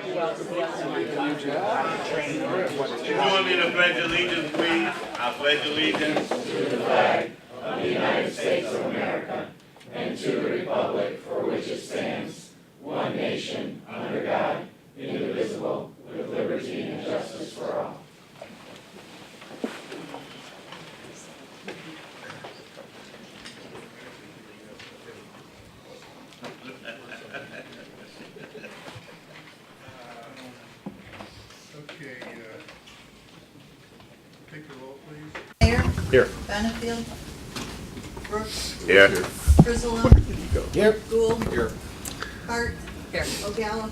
You want me to pledge allegiance, please? I pledge allegiance. Okay, take the roll, please. Mayor? Here. Benefield? Brooks? Here. Frizella? Here. Gould? Here. Hart? Here. O'Gallagher?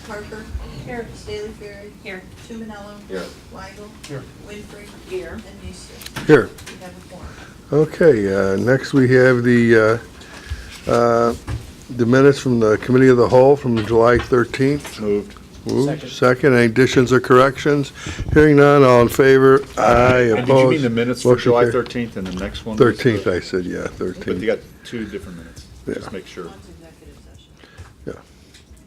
Parker? Here. Staley Ferry? Here. Chumanello? Here. Weigel? Here. Winfrey? Here. And Easter. Here. We have a quorum. Okay, next we have the minutes from the Committee of the Whole from July 13th. Moved. Moved. Second, any additions or corrections? Hearing none, all in favor? Aye, And opposed? did you mean the minutes for Motion July carried. 13th and the next one? was 13th, I said, yeah, But you 13th. got two different minutes. Just Yeah. make sure. One's executive session. Yeah.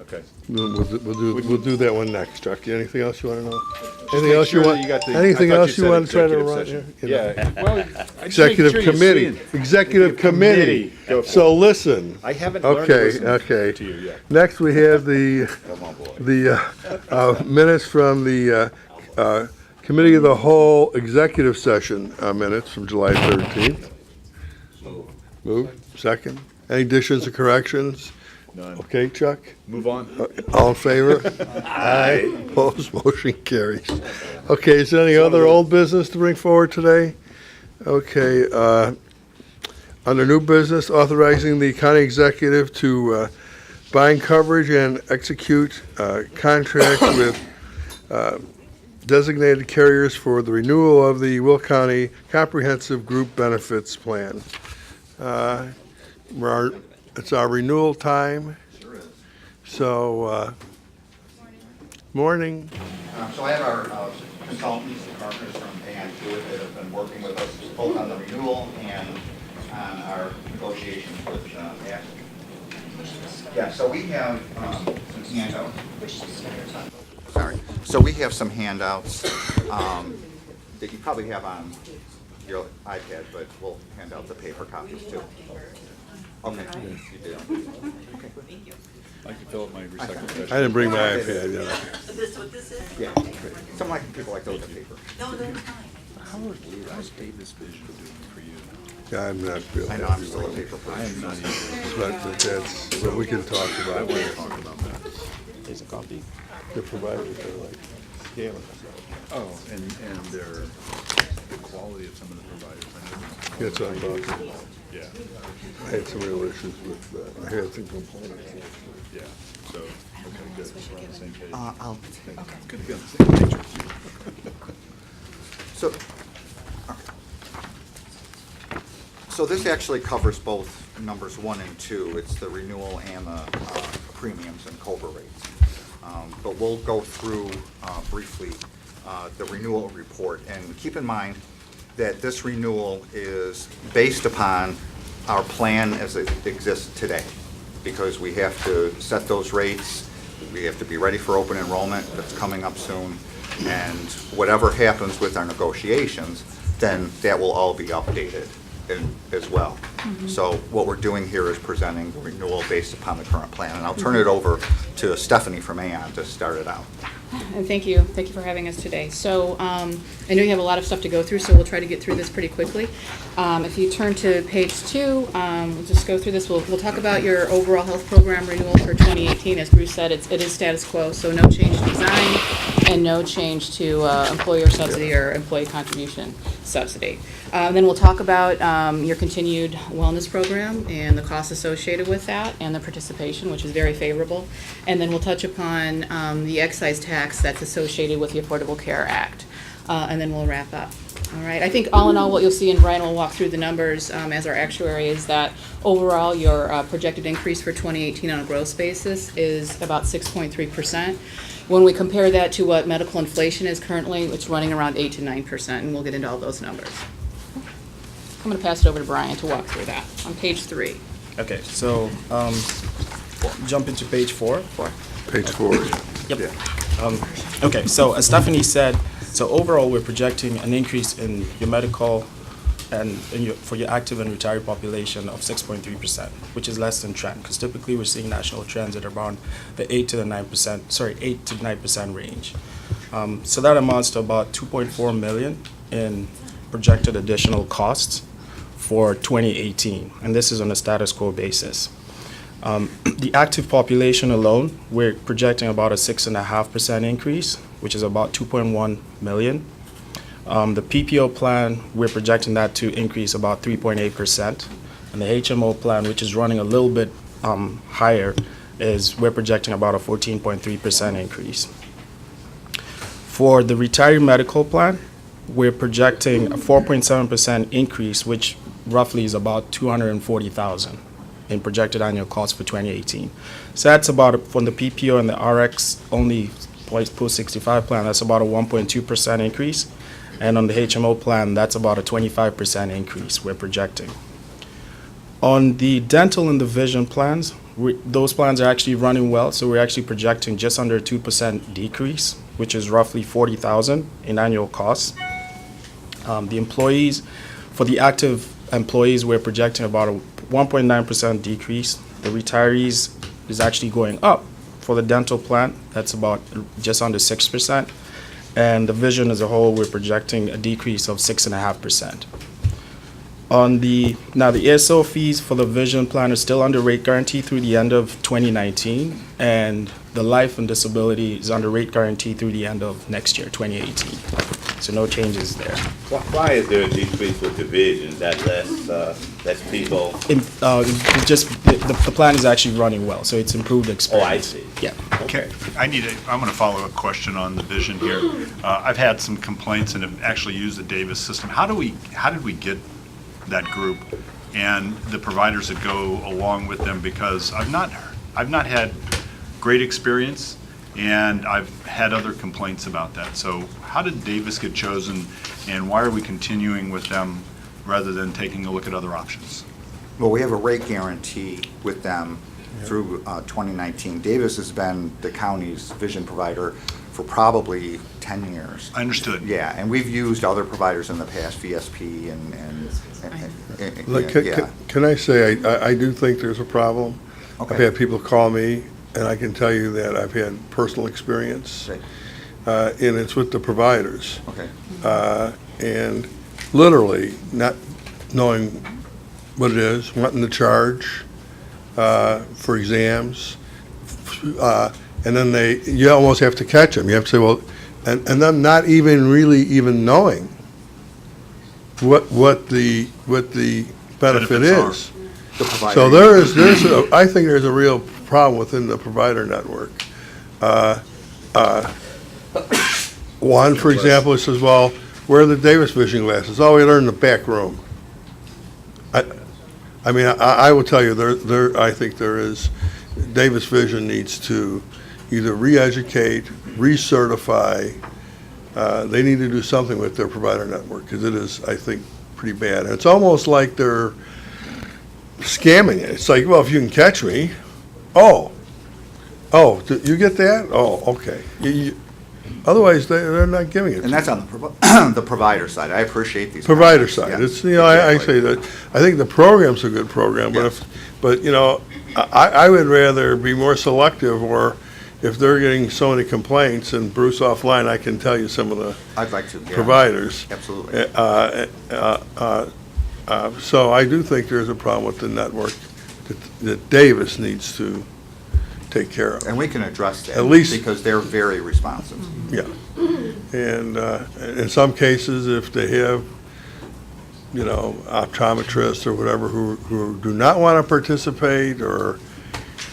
Okay. We'll do that one next, Chuck. Anything else you want to know? Just Anything make else you sure want? that you got the- Anything I thought else you said want to try to executive run? session. you know? Yeah, well, I just make Executive sure you're committee, seeing- executive committee. Go for So it. listen, I haven't learned to okay, listen okay. to you yet. Next we have the Come on, boy. minutes from the Committee of the Whole executive session minutes from July 13th. Move. Second. Any additions or corrections? None. Okay, Chuck? Move on. All in favor? Aye. Opposed? Motion carries. Okay, is there any other old business to bring forward today? Okay, under new business, authorizing the county executive to bind coverage and execute contracts with designated carriers for the renewal of the Will County Comprehensive Group Benefits Plan. It's our renewal time. So, morning. So I have our consultants, the partners from Aon Hewitt that have been working with us both on the renewal and on our negotiations with ASC. Yeah, so we have some handouts. Sorry. So we have some handouts that you probably have on your iPad, but we'll hand out the paper copies too. Okay, you do. Okay, good. I can fill up my recycle I session. didn't bring my iPad, you know. Is this what this is? Yeah, some like people like those paper. No, no, it's fine. How's Davis Vision doing for you? Yeah, I'm not feeling I know, it. I'm still a paper I person. am not even. But that's what we can talk I about. want to talk about that. There's a copy. The providers are like scaling. Oh, and the quality of some of the providers. I know. That's what I'm talking. Yeah, I had some real issues with, I had some components. yeah. So, okay, good. So we're on the same page. I'll It's good to be on the same page with you. So this actually covers both numbers 1 and 2. It's the renewal and the premiums and COBRA rates. But we'll go through briefly the renewal report. And keep in mind that this renewal is based upon our plan as it exists today, because we have to set those rates. We have to be ready for open enrollment that's coming up soon. And whatever happens with our negotiations, then that will all be updated as well. So what we're doing here is presenting the renewal based upon the current plan. And I'll turn it over to Stephanie from Aon to start it out. And thank you for having us today. So I know you have a lot of stuff to go through, so we'll try to get through this pretty quickly. If you turn to page 2, we'll just go through this. We'll talk about your overall health program renewal for 2018. As Bruce said, it is status quo, so no change to design and no change to employer subsidy or employee contribution subsidy. Then we'll talk about your continued wellness program and the costs associated with that and the participation, which is very favorable. And then we'll touch upon the excise tax that's associated with the Affordable Care Act. And then we'll wrap up. All right. I think all in all, what you'll see, and Brian will walk through the numbers as our actuary, is that overall your projected increase for 2018 on a gross basis is about 6.3%. When we compare that to what medical inflation is currently, it's running around 8 to 9%, and we'll get into all those numbers. I'm going to pass it over to Brian to walk through that on page 3. Okay, so jump into page 4. Page 4. Yeah. Okay, so as Stephanie said, so overall, we're projecting an increase in your medical and for your active and retired population of 6.3%, which is less than trend, because typically we're seeing national trends at around the 8 to 9% range. So that amounts to about 2.4 million in projected additional costs for 2018, and this is on a status quo basis. The active population alone, we're projecting about a 6.5% increase, which is about 2.1 million. The PPO plan, we're projecting that to increase about 3.8%. And the HMO plan, which is running a little bit higher, we're projecting about a 14.3% increase. For the retiree medical plan, we're projecting a 4.7% increase, which roughly is about 240,000 in projected annual cost for 2018. So that's about, from the PPO and the RX only post-65 plan, that's about a 1.2% increase. And on the HMO plan, that's about a 25% increase we're projecting. On the dental and the vision plans, those plans are actually running well, so we're actually projecting just under a 2% decrease, which is roughly 40,000 in annual costs. The employees, for the active employees, we're projecting about a 1.9% decrease. The retirees is actually going up. For the dental plan, that's about just under 6%. And the vision as a whole, we're projecting a decrease of 6.5%. Now the ASO fees for the vision plan are still under rate guarantee through the end of 2019, and the life and disability is under rate guarantee through the end of next year, 2018. So no changes there. Why is there a decrease with division, that less people? The plan is actually running well, so it's improved experience. Oh, I see. Yeah. Okay, I'm going to follow a question on the vision here. I've had some complaints and have actually used the Davis system. How did we get that group and the providers that go along with them? Because I've not had great experience, and I've had other complaints about that. So how did Davis get chosen, and why are we continuing with them rather than taking a look at other options? Well, we have a rate guarantee with them through 2019. Davis has been the county's vision provider for probably 10 years. I understood. Yeah, and we've used other providers in the past, VSP Look, yeah. can I say, I do think there's a problem. Okay. I've had people call me, and I can tell you that I've had personal experience, Okay. and it's with the providers. Okay. And literally not knowing what it is, wanting to charge for exams, and then you almost have to catch them. You have to say, well, and them not even knowing what the benefit Benefits is. The provider. So I think there's a real problem within the provider network. One, for example, says, well, where are the Davis vision glasses? Oh, they're in the back room. I mean, I will tell you, I think Davis Vision needs to either re-educate, recertify. They need to do something with their provider network, because it is, I think, pretty bad. And it's almost like they're scamming it. It's like, well, if you can catch me, oh, you get that? Oh, okay. Otherwise, they're not giving it. And that's on the provider side. I appreciate these. Provider comments. side. Yeah, It's, I exactly. say that, I think the program's a good program, Yes. but I would rather be more selective, or if they're getting so many complaints, and Bruce offline, I can tell you some of the I'd like to, yeah. providers. Absolutely. So I do think there's a problem with the network that Davis needs to take care of. And we can address that. At least- because they're very responsive. Yeah. And in some cases, if they have, optometrists or whatever who do not want to participate or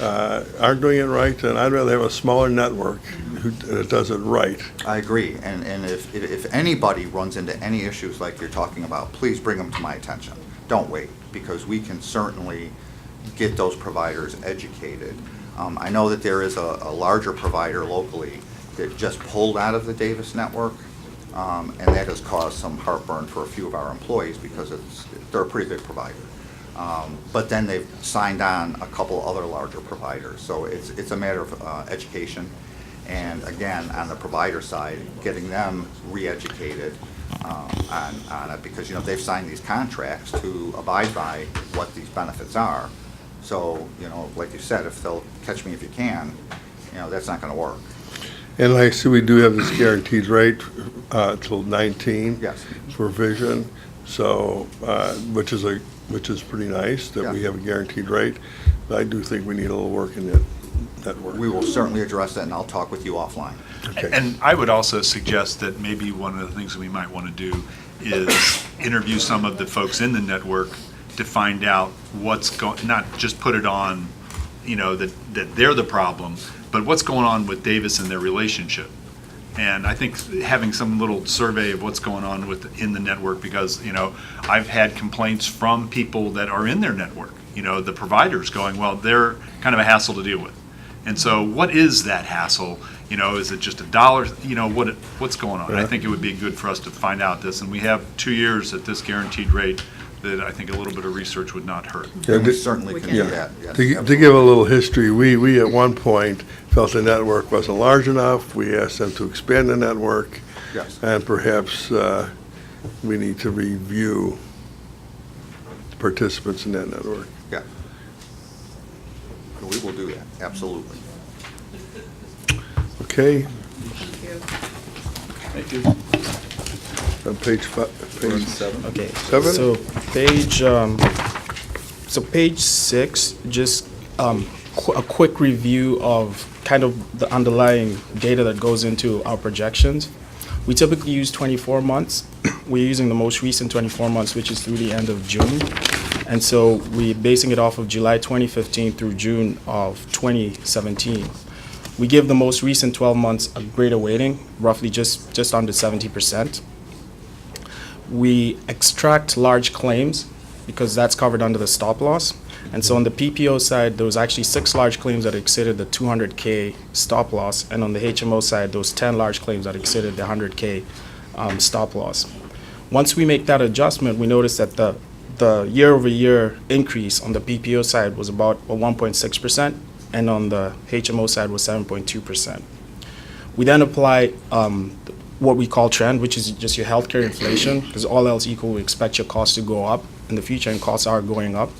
aren't doing it right, then I'd rather have a smaller network that does it right. I agree. And if anybody runs into any issues like you're talking about, please bring them to my attention. Don't wait, because we can certainly get those providers educated. I know that there is a larger provider locally that just pulled out of the Davis network, and that has caused some heartburn for a few of our employees, because they're a pretty big provider. But then they've signed on a couple other larger providers. So it's a matter of education. And again, on the provider side, getting them re-educated on it, because, they've signed these contracts to abide by what these benefits are. So, like you said, if they'll catch me if you can, that's not gonna work. And like I see, we do have this guaranteed rate till 19. Yes. For vision, so, which is pretty nice that we Yeah. have a guaranteed rate. But I do think we need a little work in that work. We will certainly address that, and I'll talk with you offline. Okay. And I would also suggest that maybe one of the things we might want to do is interview some of the folks in the network to find out what's going, not just put it on, that they're the problem, but what's going on with Davis and their relationship. And I think having some little survey of what's going on in the network, because, I've had complaints from people that are in their network, the providers going, well, they're kind of a hassle to deal with. And so what is that hassle? Is it just $1? What's going on? I think it would be good for us to find out this, and we have 2 years at this guaranteed rate that I think a little bit of research would not hurt. Yeah, We certainly we can can. do that, yes. To give a little history, we at one point felt the network wasn't large enough. We asked them to expand the network. Yes. And perhaps we need to review the participants in that network. Yeah. We will do that, absolutely. Okay, Thank you. Thank you. on page Okay. 7? So page 6, just a quick review of kind of the underlying data that goes into our projections. We typically use 24 months. We're using the most recent 24 months, which is through the end of June. And so we're basing it off of July 2015 through June of 2017. We give the most recent 12 months a greater weighting, roughly just under 70%. We extract large claims because that's covered under the stop loss. And so on the PPO side, there was actually 6 large claims that exceeded the 200K stop loss. And on the HMO side, those 10 large claims that exceeded the 100K stop loss. Once we make that adjustment, we notice that the year-over-year increase on the PPO side was about 1.6%, and on the HMO side was 7.2%. We then apply what we call trend, which is just your healthcare inflation, because all else equal, we expect your costs to go up in the future, and costs are going up.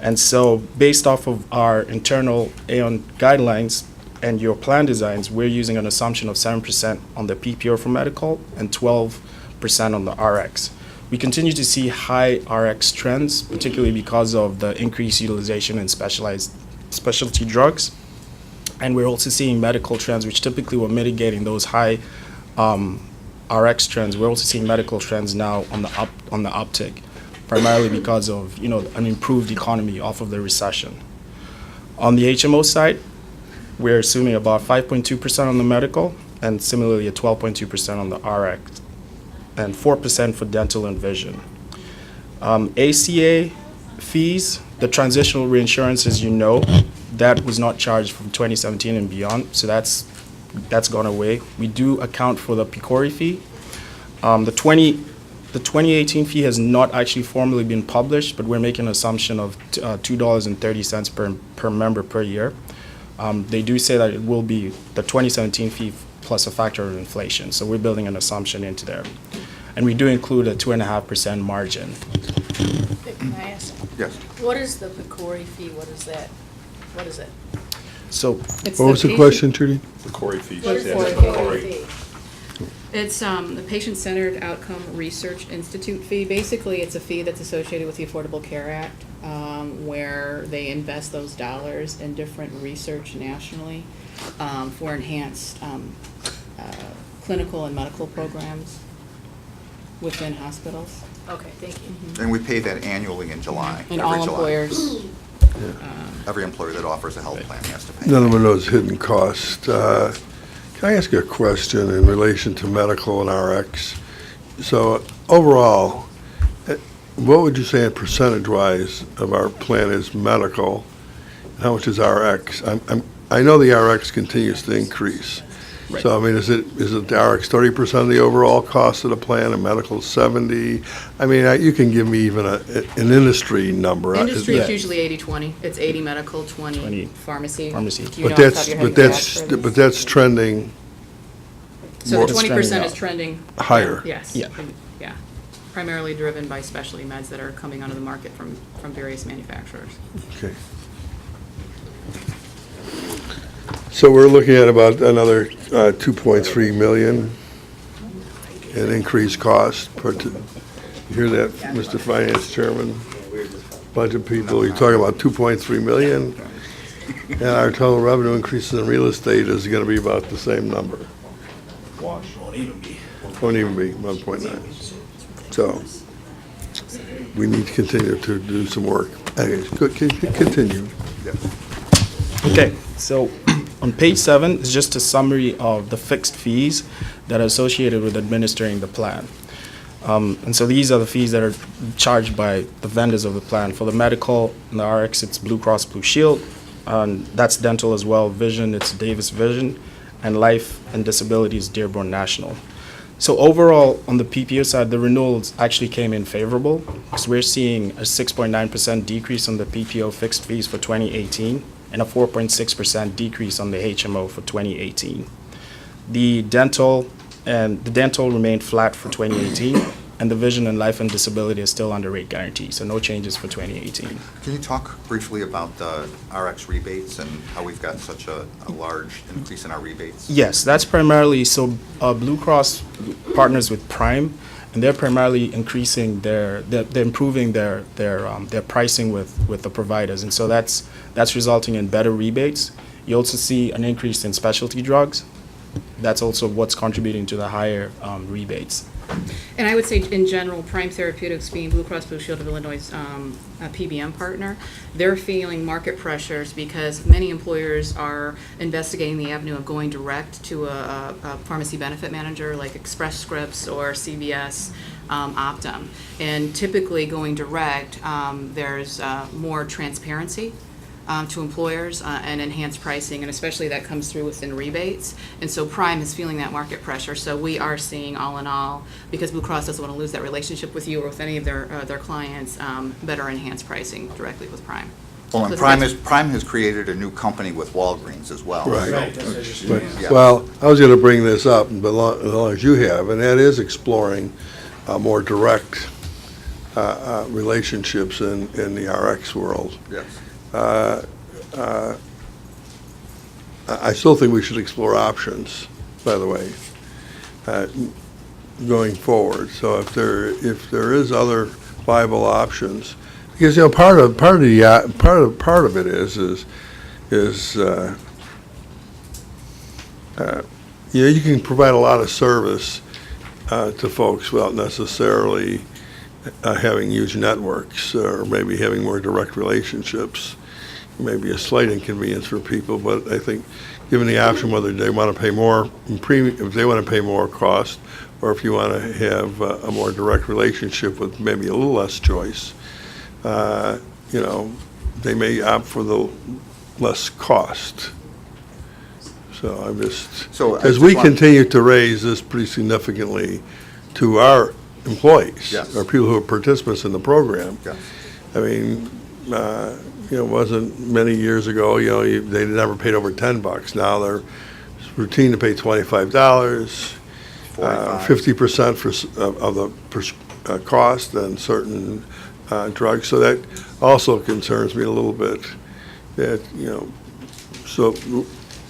And so based off of our internal Aon guidelines and your plan designs, we're using an assumption of 7% on the PPO for medical and 12% on the RX. We continue to see high RX trends, particularly because of the increased utilization in specialty drugs. And we're also seeing medical trends, which typically were mitigating those high RX trends. We're also seeing medical trends now on the uptick, primarily because of an improved economy off of the recession. On the HMO side, we're assuming about 5.2% on the medical, and similarly a 12.2% on the RX, and 4% for dental and vision. ACA fees, the transitional reinsurance, as you know, that was not charged from 2017 and beyond, so that's gone away. We do account for the PCORI fee. The 2018 fee has not actually formally been published, but we're making an assumption of $2.30 per member per year. They do say that it will be the 2017 fee plus a factor of inflation, so we're building an assumption into there. And we do include a 2.5% margin. Can I ask, Yes. what is the PCORI fee? What is that? What is it? So It's What was the patient- question, Trudy? The Corey fee. What is the Yeah, PCORI fee? It's the Patient-Centered Outcome Research Institute fee. Basically, it's a fee that's associated with the Affordable Care Act, where they invest those dollars in different research nationally for enhanced clinical and medical programs within hospitals. Okay, thank you. And we pay that annually in July. And every all July. employers. Every employer that offers a health plan has to pay. None of those hidden costs. Can I ask you a question in relation to medical and RX? So overall, what would you say percentage-wise of our plan is medical? And how much is RX? I know the RX continues to increase. Right. So, I mean, is it the RX 30% of the overall cost of the plan and medical 70? I mean, you can give me even an industry number. Industry Yeah. is usually 80/20. It's 80 medical, 20 20 pharmacy. pharmacy. Do you know But off the top of your head but exact but that's trending So more- the It's 20% trending is up. trending? Higher. Yes. Yeah. Yeah. Primarily driven by specialty meds that are coming onto the market from various manufacturers. Okay. So we're looking at about another 2.3 million in increased cost. You hear that, Mr. Finance Chairman? Bunch of people, you're talking about 2.3 million, and our total revenue increases in real estate is going to be about the same number. Won't even be 1.9. So we need to continue to do some work. Anyways, continue. Okay, so on page 7 is just a summary of the fixed fees that are associated with administering the plan. And so these are the fees that are charged by the vendors of the plan. For the medical and the RX, it's Blue Cross Blue Shield, and that's dental as well. Vision, it's Davis Vision, and life and disability is Dearborn National. So overall, on the PPO side, the renewals actually came in favorable because we're seeing a 6.9% decrease on the PPO fixed fees for 2018 and a 4.6% decrease on the HMO for 2018. The dental remained flat for 2018, and the vision and life and disability is still under rate guarantee, so no changes for 2018. Can you talk briefly about the RX rebates and how we've got such a large increase in our rebates? Yes, that's primarily, so Blue Cross partners with Prime, and they're primarily increasing they're improving their pricing with the providers, and so that's resulting in better rebates. You also see an increase in specialty drugs. That's also what's contributing to the higher rebates. And I would say, in general, Prime Therapeutics being Blue Cross Blue Shield of Illinois' PBM partner, they're feeling market pressures because many employers are investigating the avenue of going direct to a pharmacy benefit manager like Express Scripts or CVS, Optum. And typically going direct, there's more transparency to employers and enhanced pricing, and especially that comes through within rebates. And so Prime is feeling that market pressure. So we are seeing, all in all, because Blue Cross doesn't want to lose that relationship with you or with any of their clients, better enhanced pricing directly with Prime. Well, and So that's- Prime has created a new company with Walgreens as well. Right. So, yeah. Well, I was going to bring this up, but as long as you have, and that is exploring more direct relationships in the RX world. Yes. I still think we should explore options, by the way, going forward. So if there is other viable options, because part of it is you can provide a lot of service to folks without necessarily having huge networks or maybe having more direct relationships. Maybe a slight inconvenience for people, but I think given the option whether they want to pay more in premium, if they want to pay more cost, or if you want to have a more direct relationship with maybe a little less choice, they may opt for the less cost. So I'm just, So I as just we want- continue to raise this pretty significantly to our employees, Yes. or people who are participants in the program. Yes. I mean, it wasn't many years ago, they never paid over $10. Now they're routine to pay $25, 50% of the cost and certain drugs. So that also concerns me a little bit, that, so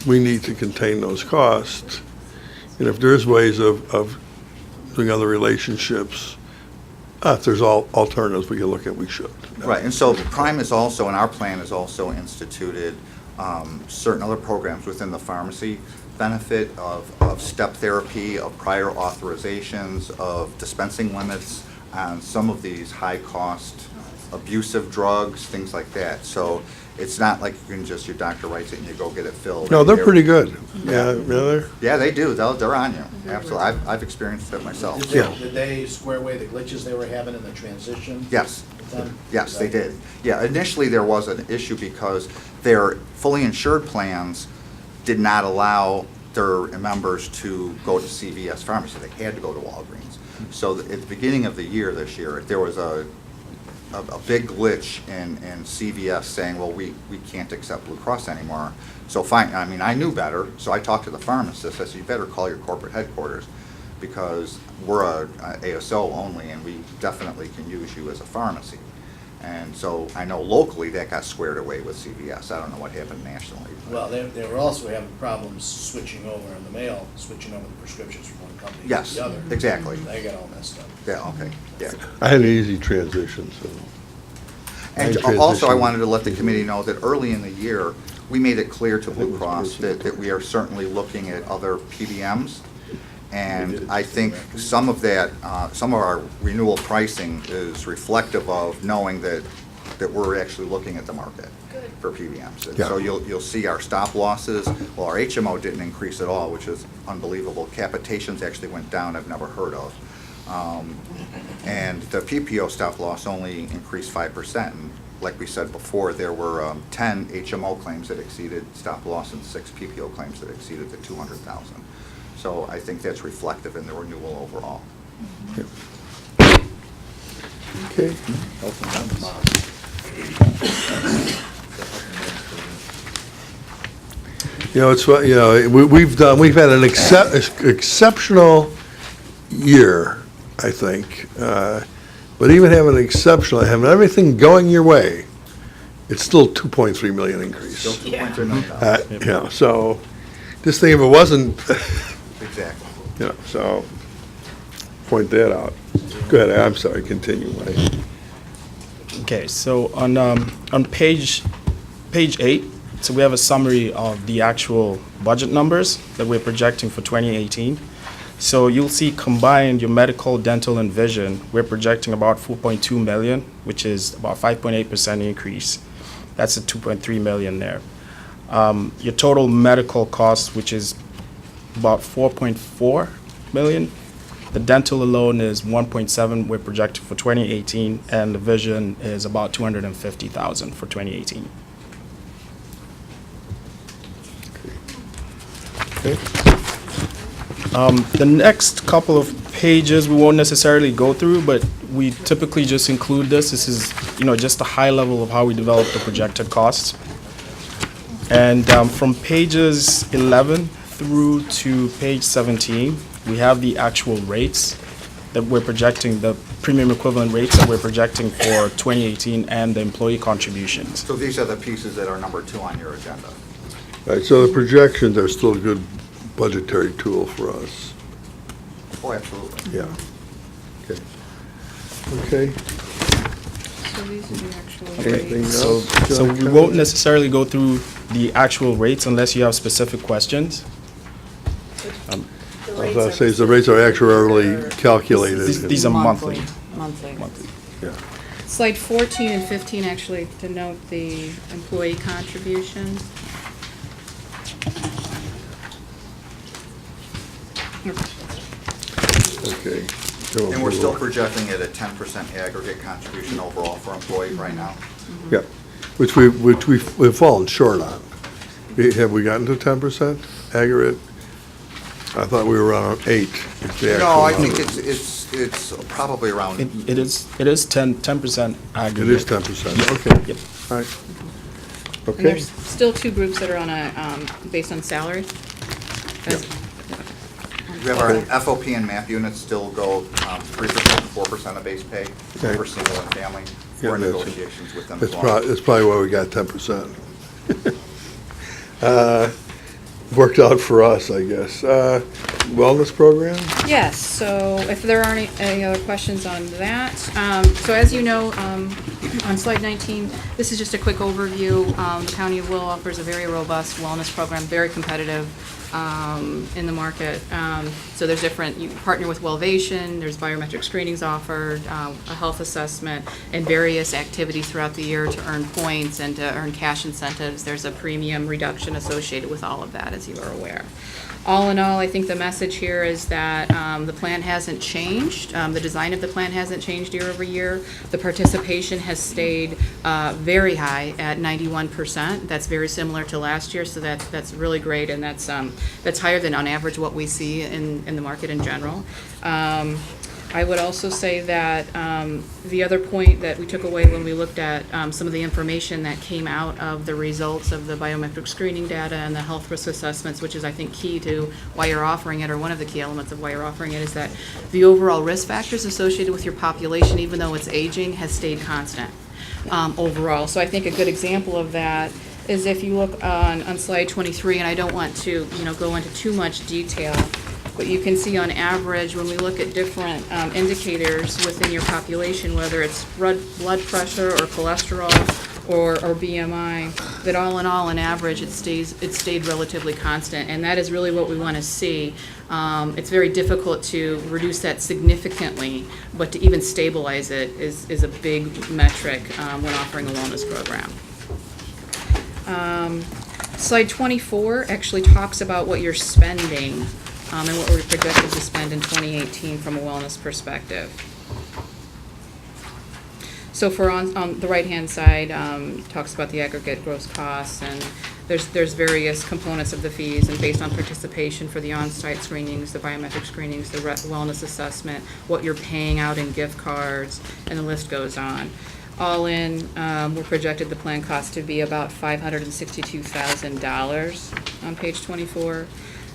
we need to contain those costs. And if there's ways of doing other relationships, if there's alternatives we can look at, we should. Right, and so Prime is also, and our plan has also instituted certain other programs within the pharmacy benefit of step therapy, of prior authorizations, of dispensing limits on some of these high-cost abusive drugs, things like that. So it's not like you can just, your doctor writes it and you go get it filled. No, they're pretty good. Yeah, they're. Yeah, they do. They're on you. Absolutely. I've experienced it myself. Did they square away the glitches they were having in the transition? Yes. with them? Yes, they did. Yeah, initially there was an issue because their fully insured plans did not allow their members to go to CVS Pharmacy. They had to go to Walgreens. So at the beginning of the year this year, there was a big glitch in CVS saying, well, we can't accept Blue Cross anymore. So fine, I mean, I knew better, so I talked to the pharmacist. I said, you better call your corporate headquarters because we're a ASO only and we definitely can use you as a pharmacy. And so I know locally that got squared away with CVS. I don't know what happened nationally. Well, they were also having problems switching over in the mail, switching over the prescriptions from one company to Yes, the other. exactly. They got all messed up. Yeah, okay, yeah. I had an easy transition, so. And I also, I transitioned. wanted to let the committee know that early in the year, we made it clear to Blue Cross that we are certainly looking at other PBMs. And I think some of that, some of our renewal pricing is reflective of knowing that we're actually looking at the market for PBMs. And so Yeah. you'll see our stop losses, well, our HMO didn't increase at all, which is unbelievable. Capitations actually went down, I've never heard of. And the PPO stop loss only increased 5%. And like we said before, there were 10 HMO claims that exceeded stop loss and 6 PPO claims that exceeded the 200,000. So I think that's reflective in the renewal overall. Okay. You know, it's, you know, we've had an exceptional year, I think. But even having having everything going your way, it's still 2.3 million increase. Still 2.3 million. You know, so just think if it wasn't, Exactly. you know, so point that out. Go ahead, I'm sorry, continue, Mike. Okay, so on page 8, so we have a summary of the actual budget numbers that we're projecting for 2018. So you'll see combined your medical, dental, and vision, we're projecting about 4.2 million, which is about 5.8% increase. That's a 2.3 million there. Your total medical cost, which is about 4.4 million. The dental alone is 1.7 we're projecting for 2018, and the vision is about 250,000 for 2018. Okay. The next couple of pages we won't necessarily go through, but we typically just include this. This is, you know, just a high level of how we develop the projected costs. And from pages 11 through to page 17, we have the actual rates that we're projecting, the premium equivalent rates that we're projecting for 2018 and the employee contributions. So these are the pieces that are number 2 on your agenda. All right, so the projections are still a good budgetary tool for us. Oh, absolutely. Yeah. Okay. Okay. So these are the actual Anything rates. else? So John, we won't necessarily go through the actual rates unless you have specific questions. I was about to say, the rates are actuarially calculated. These are monthly. Monthly. Yeah. Slide 14 and 15 actually denote the employee contribution. Okay. And we're still projecting at a 10% aggregate contribution overall for employees right now. Yeah, which we've fallen short on. Have we gotten to 10% aggregate? I thought we were around 8. is the No, I actual think number. it's probably around. It is 10% It aggregate. is 10%, okay. Yep. All right. And Okay, there's still 2 groups that are on a, based on salary. That's- We have our FOP and MAP units still go 3%, 4% of base pay Okay. for single and family. Yeah, We're in that's- negotiations with them as that's well. probably why we got 10%. Worked out for us, I guess. Wellness program? Yes, so if there aren't any other questions on that. So as you know, on slide 19, this is just a quick overview. The County of Will offers a very robust wellness program, very competitive in the market. So there's different, you partner with Wellvation, there's biometric screenings offered, a health assessment, and various activities throughout the year to earn points and to earn cash incentives. There's a premium reduction associated with all of that, as you are aware. All in all, I think the message here is that the plan hasn't changed. The design of the plan hasn't changed year over year. The participation has stayed very high at 91%. That's very similar to last year, so that's really great, and that's that's higher than on average what we see in the market in general. I would also say that the other point that we took away when we looked at some of the information that came out of the results of the biometric screening data and the health risk assessments, which is, I think, key to why you're offering it, or one of the key elements of why you're offering it, is that the overall risk factors associated with your population, even though it's aging, has stayed constant overall. So I think a good example of that is if you look on slide 23, and I don't want to, go into too much detail, but you can see on average, when we look at different indicators within your population, whether it's blood pressure or cholesterol or BMI, that all in all, on average, it stayed relatively constant, and that is really what we want to see. It's very difficult to reduce that significantly, but to even stabilize it is a big metric when offering a wellness program. Slide 24 actually talks about what you're spending and what we're projected to spend in 2018 from a wellness perspective. So for on the right-hand side, talks about the aggregate gross costs, and there's various components of the fees, and based on participation for the on-site screenings, the biometric screenings, the wellness assessment, what you're paying out in gift cards, and the list goes on. All in, we're projected the plan cost to be about $562,000 on page 24.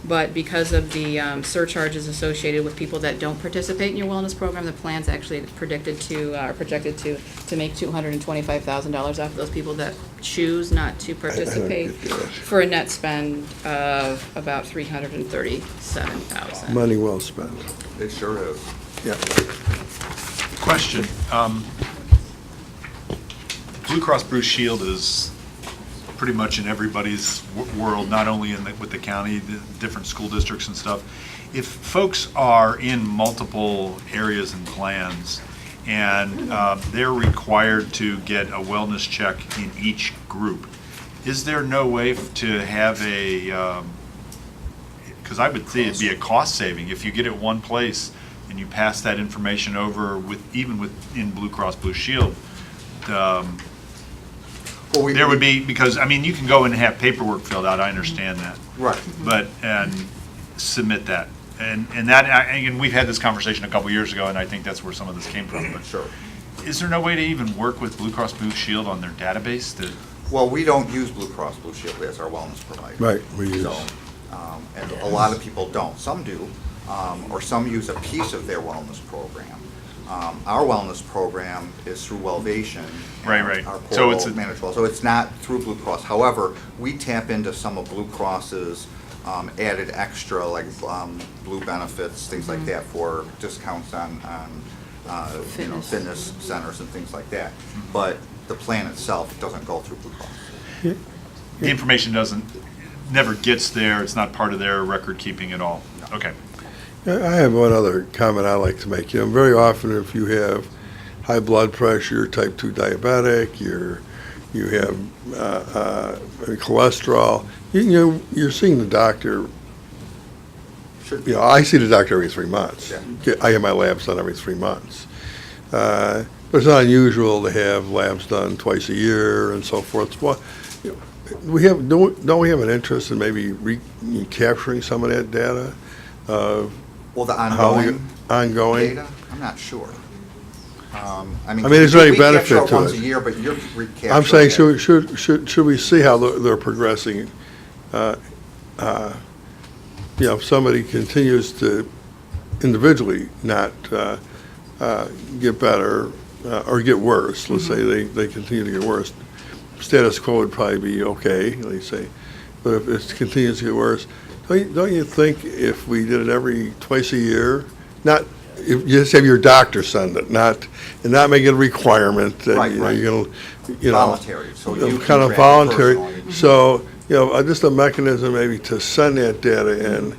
But because of the surcharges associated with people that don't participate in your wellness program, the plan's actually projected to make $225,000 off of those people that choose not to participate, for a net spend of about $337,000. Money well spent. It sure is. Yeah. Question. Blue Cross Blue Shield is pretty much in everybody's world, not only with the county, the different school districts and stuff. If folks are in multiple areas and plans, and they're required to get a wellness check in each group, is there no way to have a, because I would think it'd be a cost saving if you get it one place and you pass that information over even within Blue Cross Blue Shield. There would be, because, I mean, you can go and have paperwork filled out, I understand that. Right. But, and submit that. And that, and we've had this conversation a couple years ago, and I think that's where some of this came from. But Sure. is there no way to even work with Blue Cross Blue Shield on their database to? Well, we don't use Blue Cross Blue Shield as our wellness provider. Right, we use. So, and a lot of people don't. Some do, or some use a piece of their wellness program. Our wellness program is through Wellvation. Right, right. Our So it's portal managed well. So it's not through Blue Cross. However, we tap into some of Blue Cross's added extra, like Blue benefits, things like that, for discounts on fitness centers and things like that. But the plan itself doesn't go through Blue Cross. The information never gets there, it's not part of their record keeping at all? No. Okay. I have one other comment I'd like to make. Very often if you have high blood pressure, type 2 diabetic, you have cholesterol, you're seeing the doctor. I see the doctor every 3 months. Yeah. I get my labs done every 3 months. But it's not unusual to have labs done twice a year and so forth. Well, don't we have an interest in maybe recapturing some of that data? Well, the Ongoing data, I'm not sure. I mean, is there any we benefit capture to once it? a year, but you're recapturing. I'm saying, it. should we see how they're progressing? If somebody continues to individually not get better or get worse, let's say they continue to get worse, status quo would probably be okay, let's say. But if it continues to get worse, don't you think if we did it twice a year, not if you just have your doctor send it, not make it a requirement that Right. you're gonna, Voluntary, so you can kind of track it voluntary. personally. So just a mechanism maybe to send that data in,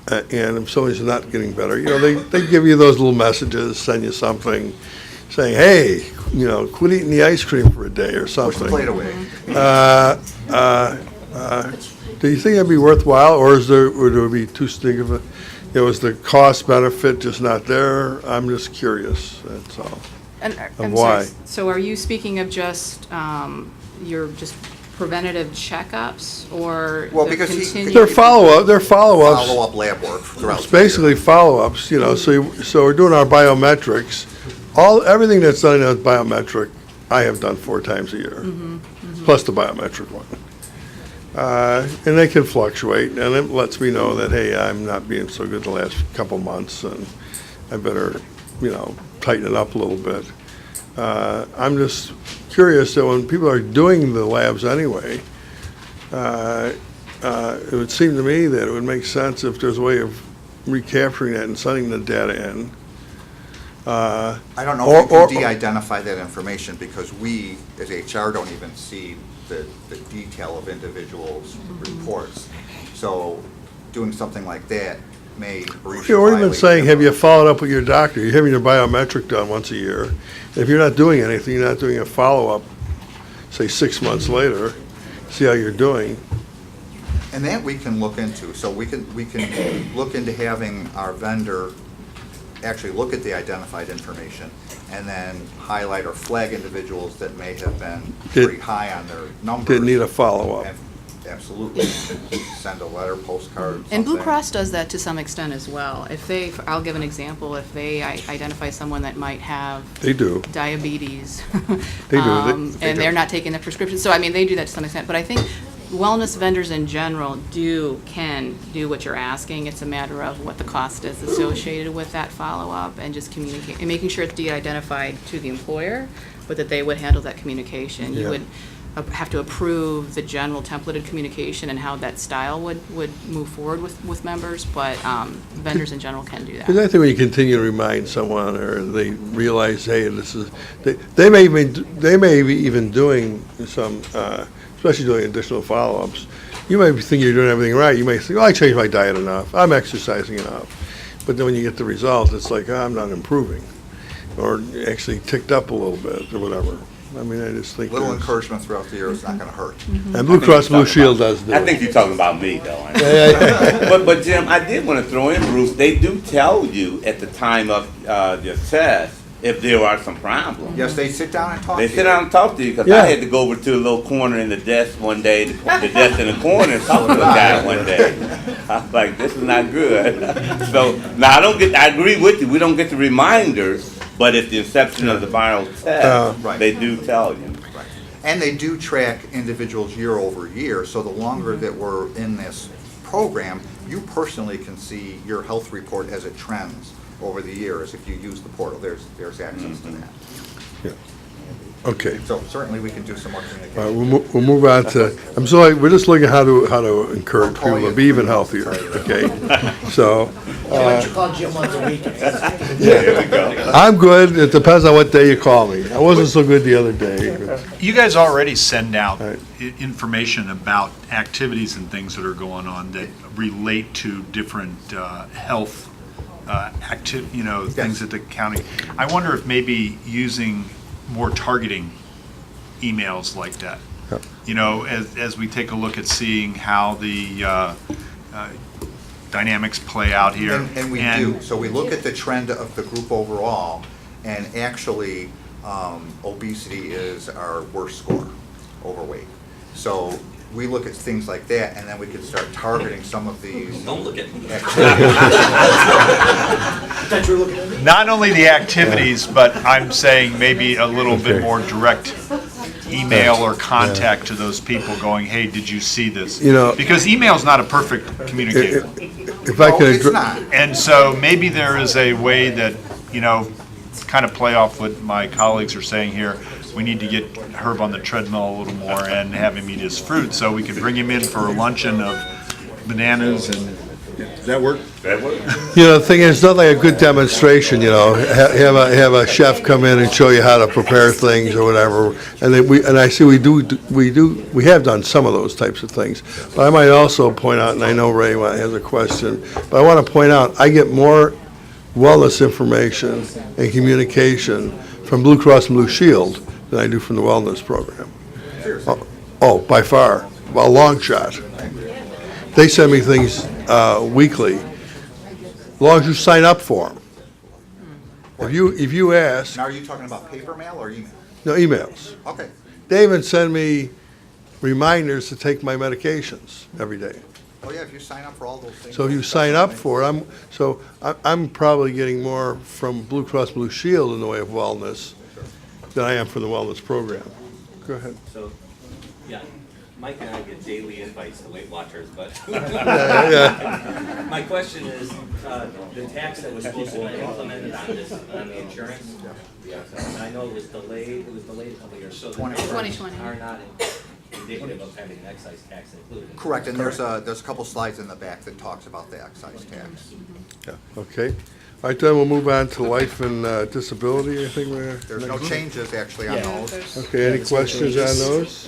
and if somebody's not getting better, they give you those little messages, send you something, saying, hey, quit eating the ice cream for a day or Push something. the plate away. Do you think that'd be worthwhile, or would it be too big of a, is the cost benefit just not there? I'm just curious, that's all. And I'm why? sorry, so are you speaking of just, you're just preventative checkups or Well, the because continued? They're follow-ups. Follow-up lab work throughout. It's basically follow-ups, you know, so we're doing our biometrics. Everything that's done as biometric, I have done 4 times a year, plus the biometric one. And they can fluctuate, and it lets me know that, hey, I'm not being so good the last couple months, and I better, tighten it up a little bit. I'm just curious that when people are doing the labs anyway, it would seem to me that it would make sense if there's a way of recapturing that and sending the data in. I don't know if you can de-identify that information because we, as HR, don't even see the detail of individuals' reports. So doing something like that may breach. Or even saying, have you followed up with your doctor? You're having your biometric done once a year. If you're not doing anything, you're not doing a follow-up, say 6 months later, see how you're doing. And that we can look into. So we can look into having our vendor actually look at the identified information and then highlight or flag individuals that may have been pretty high on their numbers. Didn't need a follow-up. And absolutely, send a letter, postcard, something. And Blue Cross does that to some extent as well. I'll give an example, if they identify someone that might have They do. diabetes. They do. And they're not taking the prescription, so I mean, they do that to some extent, but I think wellness vendors in general can do what you're asking. It's a matter of what the cost is associated with that follow-up and just communicate, and making sure it's de-identified to the employer, but that they would handle that communication. You Yeah. would have to approve the general templated communication and how that style would move forward with members, but vendors in general can do Because that. I think when you continue to remind someone, or they realize, hey, they may be even doing some, especially doing additional follow-ups. You may think you're doing everything right. You may think, oh, I changed my diet enough. I'm exercising enough. But then when you get the results, it's like, I'm not improving, or actually ticked up a little bit, or whatever. I mean, I just think. Little there's- encouragement throughout the year is not gonna hurt. And Blue Cross Blue Shield does do I it. think you're talking about me, though. Yeah. But Jim, I did want to throw in, Bruce, they do tell you at the time of your test if there are some problems. Yes, they sit down and talk to They you. sit down and talk to you, because Yeah. I had to go over to a little corner in the desk one day, the desk in the corner, and talk to a guy one day. I was like, this is not good. So, now I agree with you, we don't get the reminders, but at the inception of the viral test, Right. they do tell you. Right. And they do track individuals year over year, so the longer that we're in this program, you personally can see your health report as it trends over the years. If you use the portal, there's access to that. Okay. So certainly we can do some more All right, communication. we'll move on to, I'm sorry, we're just looking at how to encourage I'll call people to you. be even healthier, okay? So, Why don't you call Jim once a week? I'm good, it depends on what day you call me. I wasn't so good the other day. You guys already send out Right. information about activities and things that are going on that relate to different health things at the county. I wonder if maybe using more targeting emails like that. Yep. As we take a look at seeing how the dynamics play out here. And we do. So we look at the trend of the group overall, and actually, obesity is our worst score, overweight. So we look at things like that, and then we can start targeting some of these. Don't look at me. That you're looking at me? Not only the activities, but I'm saying maybe a little bit more direct email or contact to those people going, hey, did you see this? Because email's not a perfect communicator. If I No, could, it's not. And so maybe there is a way that, kind of play off what my colleagues are saying here. We need to get Herb on the treadmill a little more and have him eat his fruit, so we could bring him in for a luncheon of bananas and, does that work? the thing is, it's not like a good demonstration, have a chef come in and show you how to prepare things or whatever. And then I see we have done some of those types of things. But I might also point out, and I know Ray has a question, but I want to point out, I get more wellness information and communication from Blue Cross and Blue Shield than I do from the wellness program. Oh, by far, a long shot. They send me things weekly, as long as you sign up for them. If you ask, Now, are you talking about paper mail or email? no, emails. Okay. They even send me reminders to take my medications every day. Oh, yeah, if you sign up for all those things. So if you sign up for it, I'm probably getting more from Blue Cross Blue Shield in the way of wellness than I am for the wellness program. Go ahead. So, yeah, Mike and I get daily invites to Weight Watchers, but Yeah. my question is, the tax that was supposed to be implemented on this, on the insurance, I know it was delayed a couple of years, so the 2020. numbers are not indicative of having an excise tax included. Correct, and there's a couple slides in the back that talks about the excise tax. Yeah, okay. All right, then we'll move on to life and disability, I think we're. There's no changes actually on Yeah. those. Okay, any questions on those?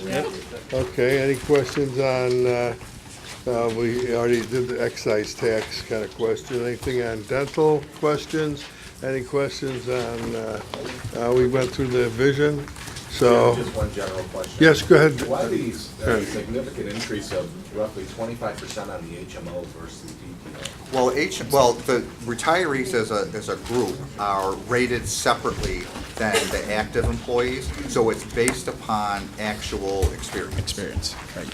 Okay, any questions on, we already did the excise tax kind of question. Anything on dental questions? Any questions on, we went through the vision, so, Just one general question. yes, go ahead. Why these Yeah. significant increase of roughly 25% on the HMO versus the PPO? Well, the retirees as a group are rated separately than the active employees, so it's based upon actual experience. Experience, right.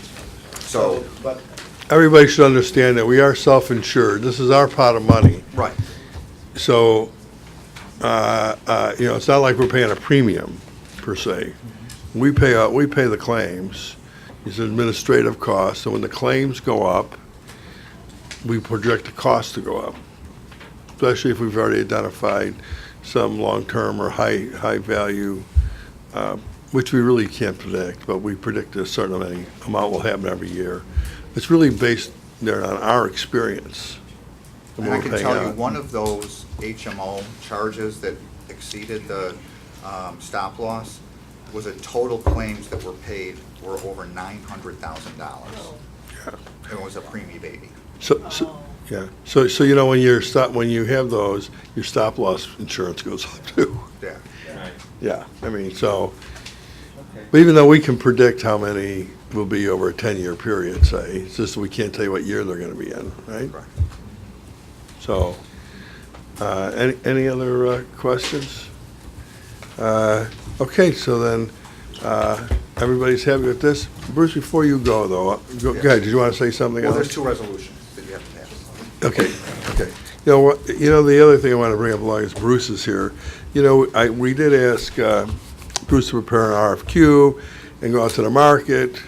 So, But Everybody should understand that we are self-insured. This is our pot of money. right, So, it's not like we're paying a premium, per se. We pay the claims. It's administrative costs, and when the claims go up, we project the cost to go up, especially if we've already identified some long-term or high-value, which we really can't predict, but we predict a certain amount will happen every year. It's really based there on our experience. and I we're can paying tell you, out. one of those HMO charges that exceeded the stop loss was a total claims that were paid were over $900,000. Yeah. It was a preemie baby. Yeah, so when you have those, your stop loss insurance goes up too. Yeah. Right. Yeah, I mean, so, but even though we can predict how many will be over a 10-year period, say, it's just we can't tell you what year they're gonna be in, right? Correct. So, any other questions? Okay, so then, everybody's happy with this. Bruce, before you go though, go ahead, did you wanna say something Well, else? there's two resolutions that you have to pass. Okay. You know what, the other thing I want to bring up along is Bruce is here. We did ask Bruce to prepare an RFQ and go out to the market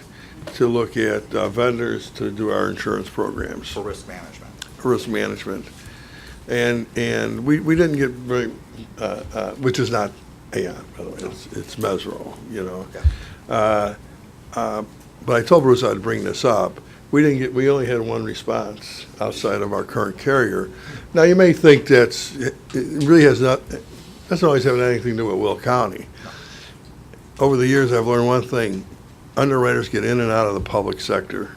to look at vendors to do our insurance programs, For risk management. risk management. And we didn't get very, which is not Aon, by the way, it's Mesro, But I told Bruce I'd bring this up. We only had one response outside of our current carrier. Now, you may think it really doesn't always have anything to do with Will County. Over the years, I've learned one thing, underwriters get in and out of the public sector.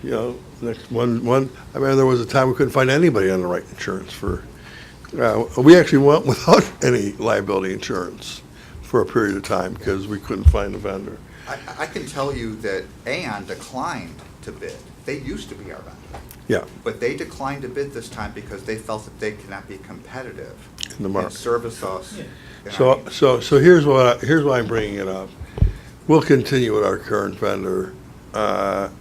There was a time we couldn't find anybody underwrite insurance we actually went without any liability insurance for a period of time because we couldn't find a vendor. I can tell you that Aon declined to bid. They used to be our vendor. Yeah, But they declined to bid this time because they felt that they cannot be competitive in the and market. service us. So here's why I'm bringing it up. We'll continue with our current vendor, and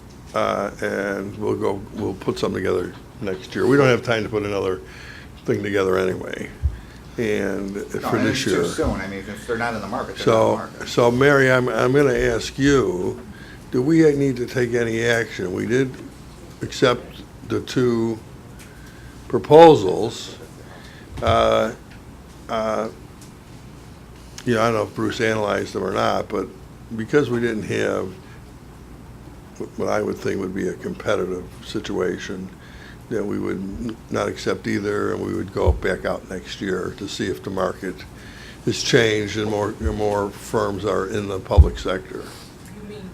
we'll put something together next year. We don't have time to put another thing together anyway, and for this year. Too soon. I mean, if they're not in the market, they're not in the market. So Mary, I'm going to ask you, do we need to take any action? We did accept the two proposals. I don't know if Bruce analyzed them or not, but because we didn't have what I would think would be a competitive situation, that we would not accept either, and we would go back out next year to see if the market has changed and more firms are in the public sector. You mean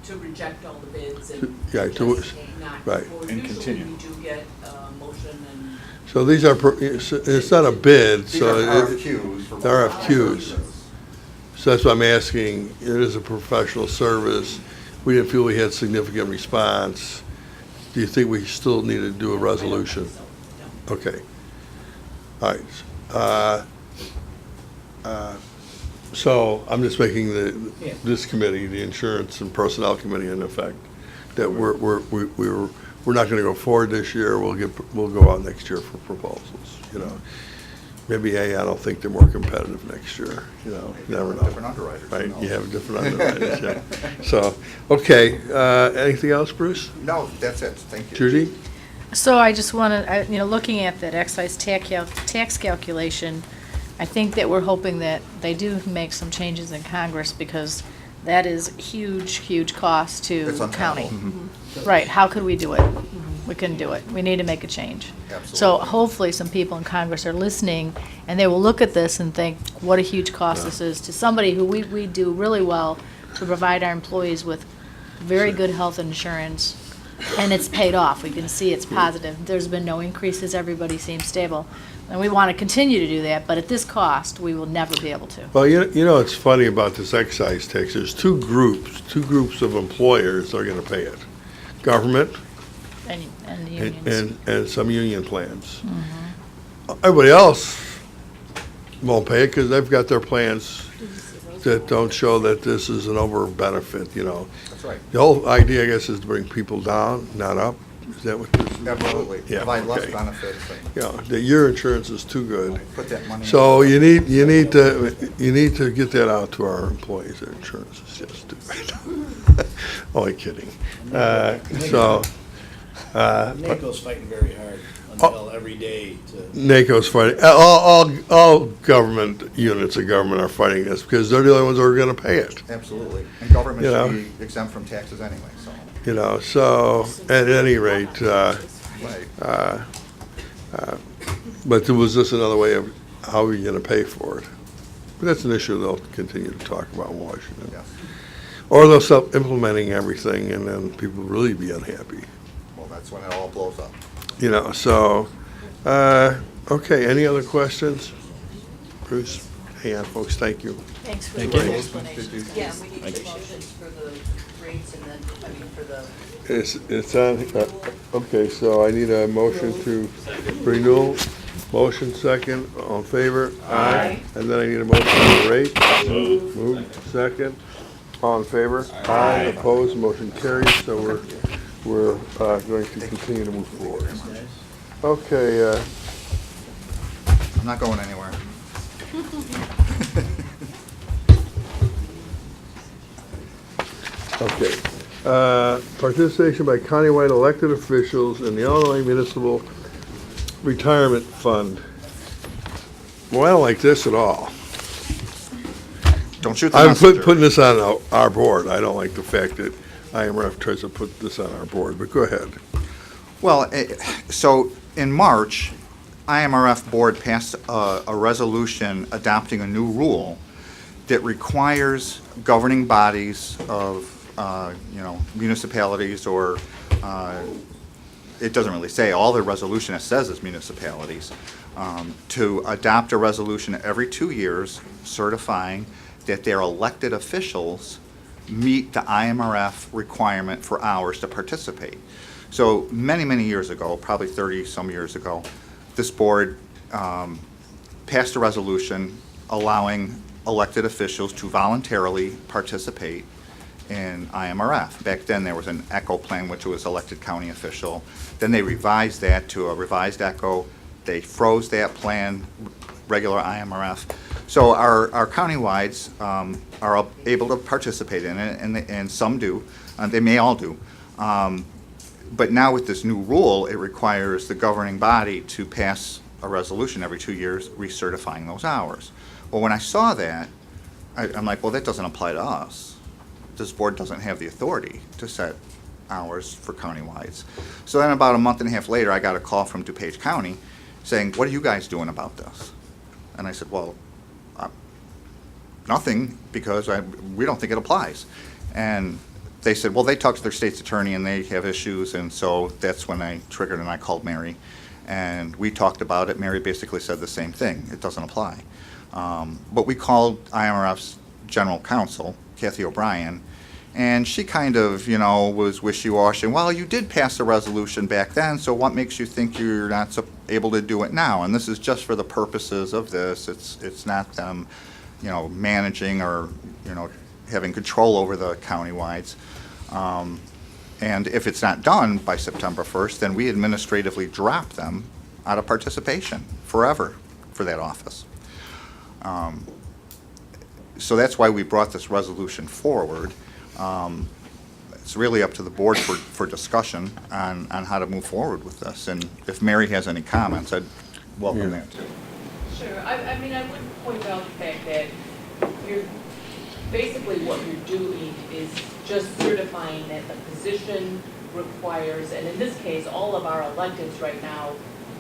to reject all the bids and Yeah, just not, right. well, And usually continue. you do get a motion and. So these are, it's not a bid, These so. are RFQs. for They're both RFQs. services. So that's why I'm asking, it is a professional service. We didn't feel we had significant response. Do you think we still need to do a resolution? Okay. All right. So I'm just making this committee, the Insurance and Personnel Committee, in effect, that we're not gonna go forward this year, we'll go out next year for proposals, you know. Maybe, I don't think they're more competitive next year, you know, you never know. Different underwriters. Right, no. you have different underwriters, yeah. So, okay, anything else, Bruce? No, that's it, thank you. Judy? So I just wanted, looking at that excise tax calculation, I think that we're hoping that they do make some changes in Congress, because that is huge, huge cost to It's county. untenable. Right, how could we do it? We couldn't do it. We need to make a change. So Absolutely. hopefully some people in Congress are listening, and they will look at this and think, what a huge cost this is to somebody who we do really well to provide our employees with very good health insurance, and it's paid off. We can see it's positive. There's been no increases, everybody seems stable. And we want to continue to do that, but at this cost, we will never be able to. Well, you know, it's funny about this excise tax, there's two groups of employers that are gonna pay it. Government And the unions. and some union plans. Everybody else won't pay it because they've got their plans that don't show that this is an over benefit, you know. That's right. The whole idea, I guess, is to bring people down, not up. Is that what this is about? Absolutely. Yeah, Provide less okay. benefits and Yeah, that your insurance is too good. put that money. So you need to get that out to our employees. Their insurance is just too good. Only kidding. So. NACO's fighting very hard until every day to. NACO's fighting. All government units of government are fighting this because they're the only ones who are going to pay it. Absolutely. And government You know. should be exempt from taxes anyway, so. You know. So at any rate, Right. but there was just another way of how we're going to pay for it. But that's an issue they'll continue to talk about in Washington. Yes. Or they'll stop implementing everything, and then people really be unhappy. Well, that's when it all blows up. You know. So, okay. Any other questions, Bruce? Hang on, folks. Thank you. Thanks for Thank the you. explanation. Yeah, we need the motions for the rates and then, for the. It's on, okay, so I need a motion to renewal. Motion second, all in favor? Aye. And then I need a motion to rate. Move, second, all in favor? Aye. Opposed, motion carries, so we're going to continue to move forward. Okay, I'm not going anywhere. okay. Participation by countywide elected officials in the Illinois Municipal Retirement Fund. Well, I don't like this at all. Don't shoot the I'm messenger. putting this on our board. I don't like the fact that IMRF tries to put this on our board, but go ahead. Well, so in March, IMRF board passed a resolution adopting a new rule that requires governing bodies of, municipalities or, it doesn't really say, all the resolution it says is municipalities, to adopt a resolution every 2 years certifying that their elected officials meet the IMRF requirement for hours to participate. So many, many years ago, probably 30-some years ago, this board passed a resolution allowing elected officials to voluntarily participate in IMRF. Back then, there was an ECHO plan, which was elected county official. Then they revised that to a revised ECHO. They froze that plan, regular IMRF. So our countywides are able to participate in it, and some do. They may all do. But now with this new rule, it requires the governing body to pass a resolution every 2 years recertifying those hours. Well, when I saw that, I'm like, well, that doesn't apply to us. This board doesn't have the authority to set hours for countywides. So then about a month and a half later, I got a call from DuPage County saying, what are you guys doing about this? And I said, well, nothing, because we don't think it applies. And they said, well, they talked to their state's attorney and they have issues, and so that's when I triggered and I called Mary. And we talked about it. Mary basically said the same thing. It doesn't apply. But we called IMRF's general counsel, Kathy O'Brien, and she kind of, was wishy-washy. Well, you did pass a resolution back then, so what makes you think you're not able to do it now? And this is just for the purposes of this. It's not them managing or, having control over the countywides. And if it's not done by September 1st, then we administratively drop them out of participation forever for that office. So that's why we brought this resolution forward. It's really up to the board for discussion on how to move forward with this. And if Mary has any comments, I'd welcome that too. Sure, I mean, I would point out the fact that you're, basically what you're doing is just certifying that the position requires, and in this case, all of our electeds right now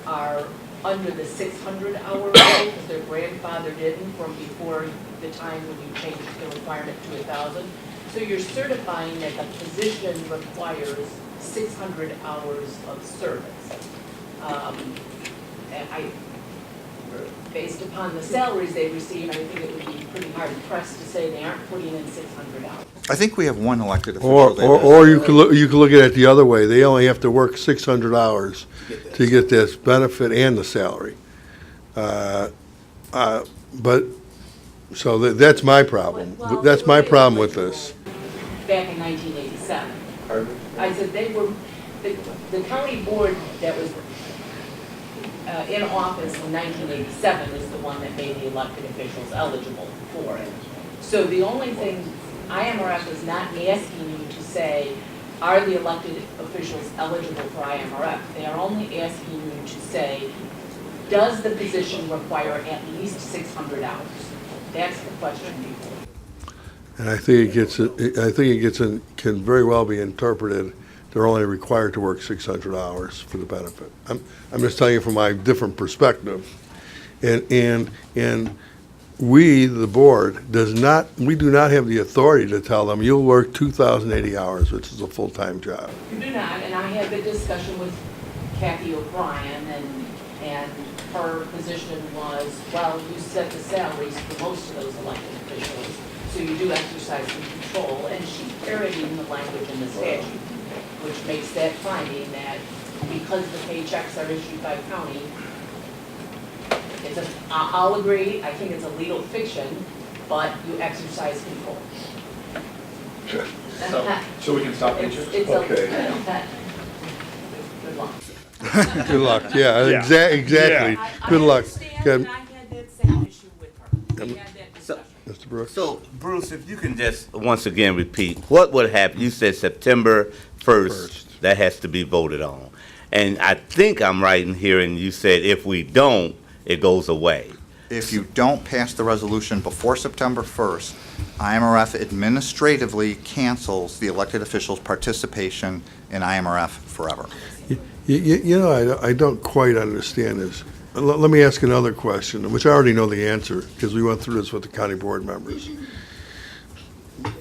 are under the 600-hour rule because they're grandfathered in from before the time when you changed the requirement to 1,000. So you're certifying that the position requires 600 hours of service. And based upon the salaries they receive, I think it would be pretty hard pressed to say they aren't putting in 600 hours. I think we have one elected official. Or you could look at it the other way. They only have to work 600 hours to get this benefit and the salary. But, so that's my problem. Well, That's my problem with this. Back in 1987. I said they were, the county board that was in office in 1987 is the one that made the elected officials eligible for it. So the only thing, IMRF is not asking you to say, are the elected officials eligible for IMRF? They are only asking you to say, does the position require at least 600 hours? That's the question before. And I think can very well be interpreted, they're only required to work 600 hours for the benefit. I'm just telling you from my different perspective. And we, the board, we do not have the authority to tell them, you'll work 2,080 hours, which is a full-time job. You do not, and I had the discussion with Kathy O'Brien, and her position was, well, you set the salaries for most of those elected officials, so you do exercise some control, and she's parodying the language in the statute, which makes that finding that because the paychecks are issued by county, I'll agree, I think it's a legal fiction, but you exercise control. Okay. So we can stop pictures? Okay. Good luck. Good luck, yeah, exactly. Good luck. Good. I had that same issue with her. We had that discussion. Mr. Brooks? So, Bruce, if you can just once again repeat, what would happen? You said September 1st, that has to be voted on. And I think I'm right in hearing you said if we don't, it goes away. If you don't pass the resolution before September 1st, IMRF administratively cancels the elected officials' participation in IMRF forever. I don't quite understand this. Let me ask another question, which I already know the answer, because we went through this with the county board members.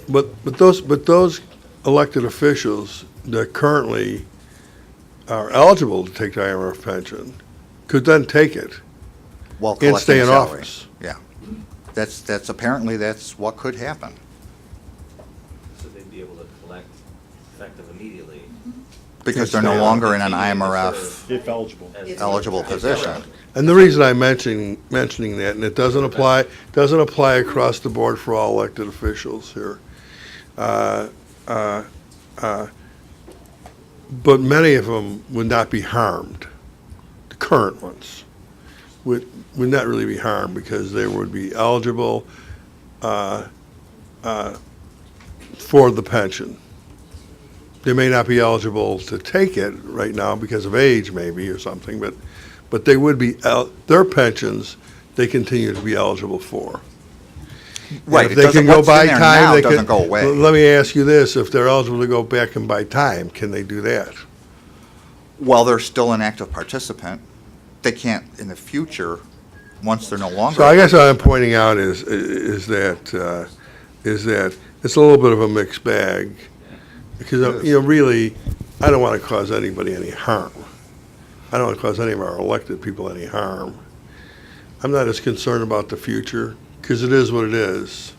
But those elected officials that currently are eligible to take the IMRF pension could then take it While and stay in collecting salary. office. Yeah. That's apparently that's what could happen. So they'd be able to collect effective immediately. Because they're no longer in an IMRF If eligible. eligible position. And the reason I'm mentioning that, and it doesn't apply across the board for all elected officials here. But many of them would not be harmed. The current ones would not really be harmed because they would be eligible for the pension. They may not be eligible to take it right now because of age maybe or something, but they would be, their pensions, they continue to be eligible for. Right, And it if they can doesn't, go what's in buy there time, now they doesn't can. go away. Let me ask you this, if they're eligible to go back and buy time, can they do that? While they're still an active participant, they can't in the future, once they're no longer. So I guess what I'm pointing out is that it's a little bit of a mixed bag. Because, really, I don't want to cause anybody any harm. I don't want to cause any of our elected people any harm. I'm not as concerned about the future, because it is what it is.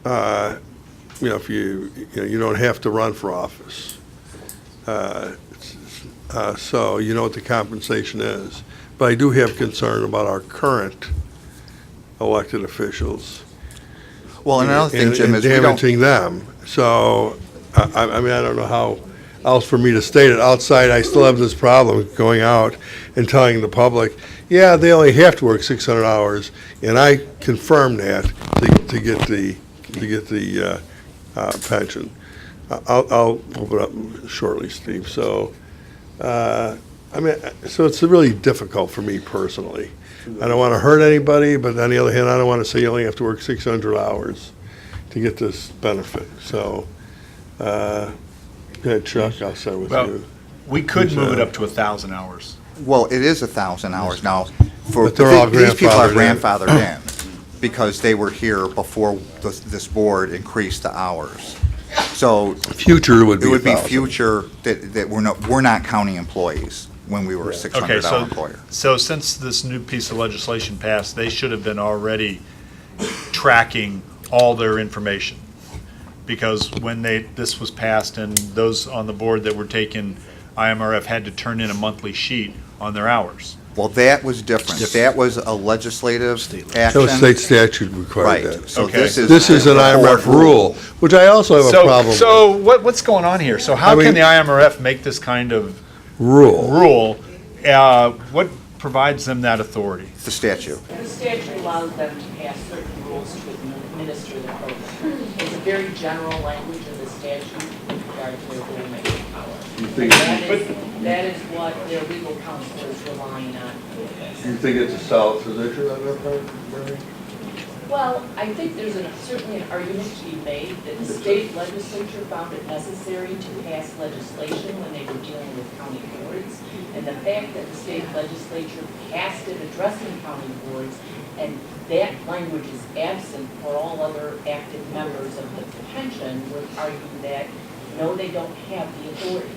If you don't have to run for office. So you know what the compensation is. But I do have concern about our current elected officials. Well, and another thing, and- Jim, and is we don't, damaging them. So, I mean, I don't know how else for me to state it. Outside, I still have this problem going out and telling the public, yeah, they only have to work 600 hours, and I confirm that to get the pension. I'll open up shortly, Steve. So, I mean, so it's really difficult for me personally. I don't want to hurt anybody, but on the other hand, I don't want to say you only have to work 600 hours to get this benefit. So, go ahead, Chuck, I'll start with Well, you. we could move it up to 1,000 hours. well, it is 1,000 hours now. But they're all These people are grandfathered grandfathered in because they were here before this board increased the hours. So Future would be it would be 1,000. future that we're not counting employees when we were a Okay, $600 so, employer. so since this new piece of legislation passed, they should have been already tracking all their information. Because when this was passed and those on the board that were taking IMRF had to turn in a monthly sheet on their hours. Well, that was different. That was a legislative That was action. state statute required Right, that. so Okay. this is an a IMRF board rule, which I also have a problem with. So what's going on here? So how I mean- can the IMRF make this kind of Rule. rule? What provides them that authority? The statute. The statute allows them to pass certain rules to administer the program. It's a very general language of the statute with regard to their rulemaking power. And that is what their legal counsel is relying on for this. You think it's a solid position on their part, Mary? Well, I think there's certainly an argument to be made that the state legislature found it necessary to pass legislation when they were dealing with county boards. And the fact that the state legislature passed it addressing county boards, and that language is absent for all other active members of the pension, would argue that, no, they don't have the authority.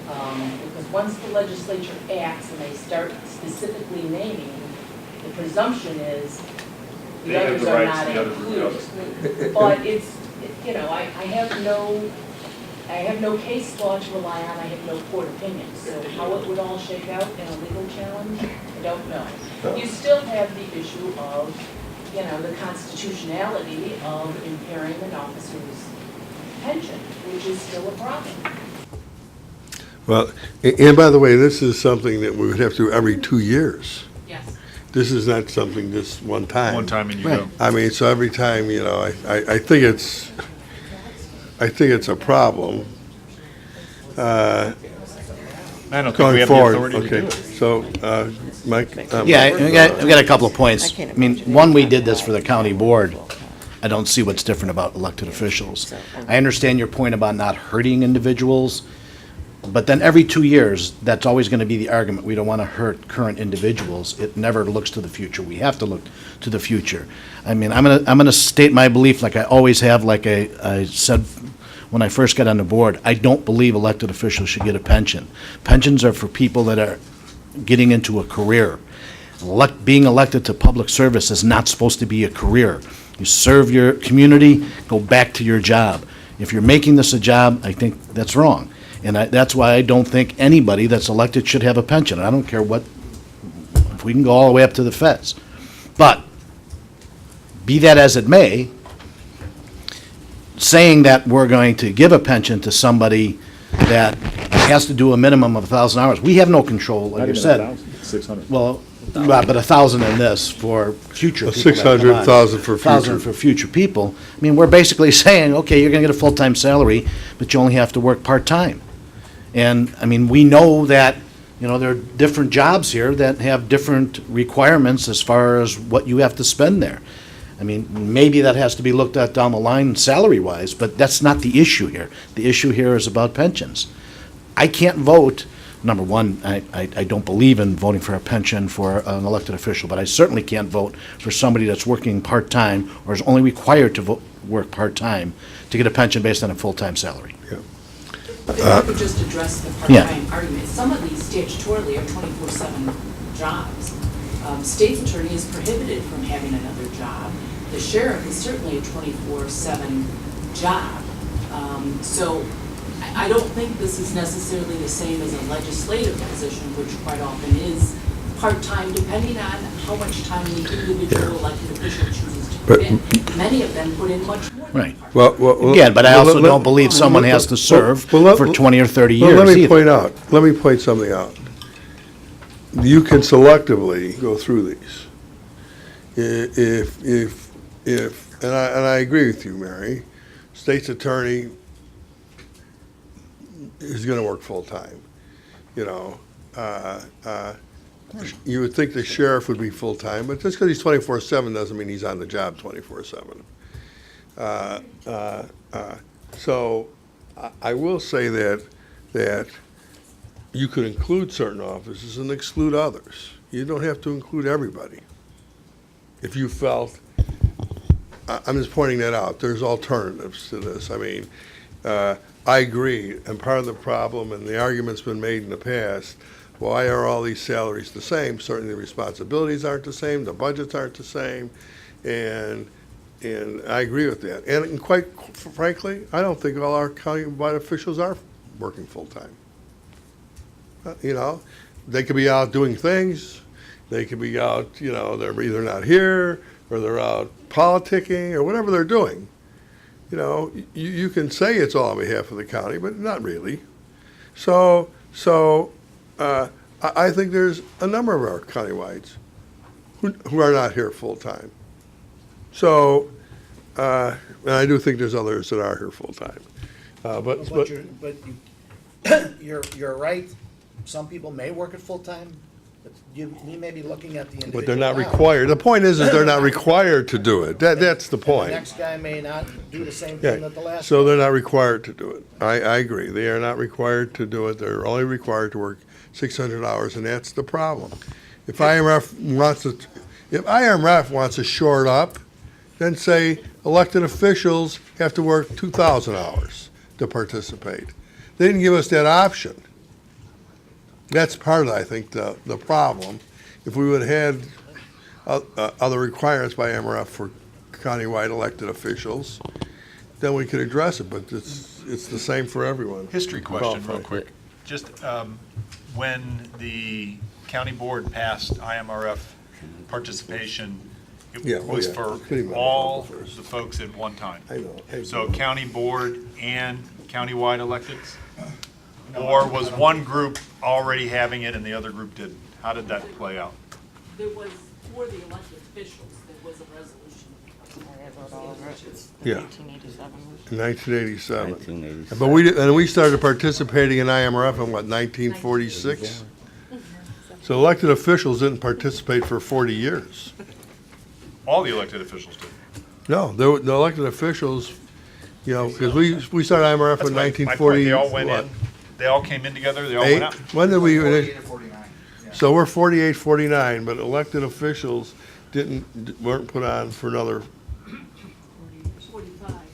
Because once the legislature acts and they start specifically naming, the presumption is the others are not included. But it's, you know, I have no case law to rely on, I have no court opinion. So how it would all shake out in a legal challenge, I don't know. You still have the issue of, you know, the constitutionality of impairing an officer's pension, which is still a problem. Well, and by the way, this is something that we would have to do every 2 years. Yes. This is not something just one time. One time and you go. I mean, so every time, you know, I think it's a problem. I don't think we Going have the forward, authority to do okay. it. So, Mike? Yeah, I've got a couple of points. I mean, one, we did this for the county board. I don't see what's different about elected officials. I understand your point about not hurting individuals, but then every 2 years, that's always going to be the argument. We don't want to hurt current individuals. It never looks to the future. We have to look to the future. I mean, I'm gonna state my belief like I always have, like I said when I first got on the board. I don't believe elected officials should get a pension. Pensions are for people that are getting into a career. Being elected to public service is not supposed to be a career. You serve your community, go back to your job. If you're making this a job, I think that's wrong. And that's why I don't think anybody that's elected should have a pension. I don't care what, if we can go all the way up to the feds. But, be that as it may, saying that we're going to give a pension to somebody that has to do a minimum of 1,000 hours, we have no control, like you said. 600. Well, but 1,000 in this for future people. 600, 1,000 for 1,000 future. for future people. I mean, we're basically saying, okay, you're gonna get a full-time salary, but you only have to work part-time. And, I mean, we know that, you know, there are different jobs here that have different requirements as far as what you have to spend there. I mean, maybe that has to be looked at down the line salary-wise, but that's not the issue here. The issue here is about pensions. I can't vote, number one, I don't believe in voting for a pension for an elected official, but I certainly can't vote for somebody that's working part-time or is only required to work part-time to get a pension based on a full-time salary. But if I could just address the part-time argument, some of these statutorily are 24/7 jobs. State's attorney is prohibited from having another job. The sheriff is certainly a 24/7 job. So I don't think this is necessarily the same as a legislative position, which quite often is part-time, depending on how much time the individual elected official chooses to put in. Many of them put in much more than Right. Well, Again, but I well, also let- don't believe someone has to serve well, let- for 20 or 30 well, years let me either. let me point something out. You can selectively go through these. And I agree with you, Mary, state's attorney is gonna work full-time, you know. You would think the sheriff would be full-time, but just because he's 24/7 doesn't mean he's on the job 24/7. So I will say that you could include certain offices and exclude others. You don't have to include everybody. If you felt, I'm just pointing that out, there's alternatives to this. I mean, I agree, and part of the problem, and the argument's been made in the past, why are all these salaries the same? Certainly the responsibilities aren't the same, the budgets aren't the same, and I agree with that. And quite frankly, I don't think all our countywide officials are working full-time. You know, they could be out doing things, they could be out, you know, they're either not here, or they're out politicking, or whatever they're doing. You know, you can say it's all on behalf of the county, but not really. So I think there's a number of our countywide who are not here full-time. So, and I do think there's others that are here full-time. But You're right, some people may work it full-time, but we may be looking at the individual. But they're not now. required. The point is they're not required to do it. That's the The point. next guy may not do the same Yeah, thing that the last. so they're not required to do it. I agree. They are not required to do it. They're only required to work 600 hours, and that's the problem. If IMRF wants to short up, then say elected officials have to work 2,000 hours to participate. They didn't give us that option. That's part of, I think, the problem. If we would have had other requirements by MRF for countywide elected officials, then we could address it, but it's the same for everyone. History question, real Qualified. quick. Just when the county board passed IMRF participation, Yeah, it oh was yeah. for Pretty much all first. the folks at one time. I know. So county board and countywide electeds? Or was one group already having it and the other group didn't? How did that play out? There was, for the elected officials, there was a resolution. Yeah. 1987. 1987. But we started participating in IMRF in what, 1946? So elected officials didn't participate for 40 years. All the elected officials did. No, the elected officials, you know, because we started IMRF That's in my 1940. point. They all went what, in, they all came in together, they all eight? went out. When did we? 48 to 49. Yeah. So we're 48, 49, but elected officials weren't put on for another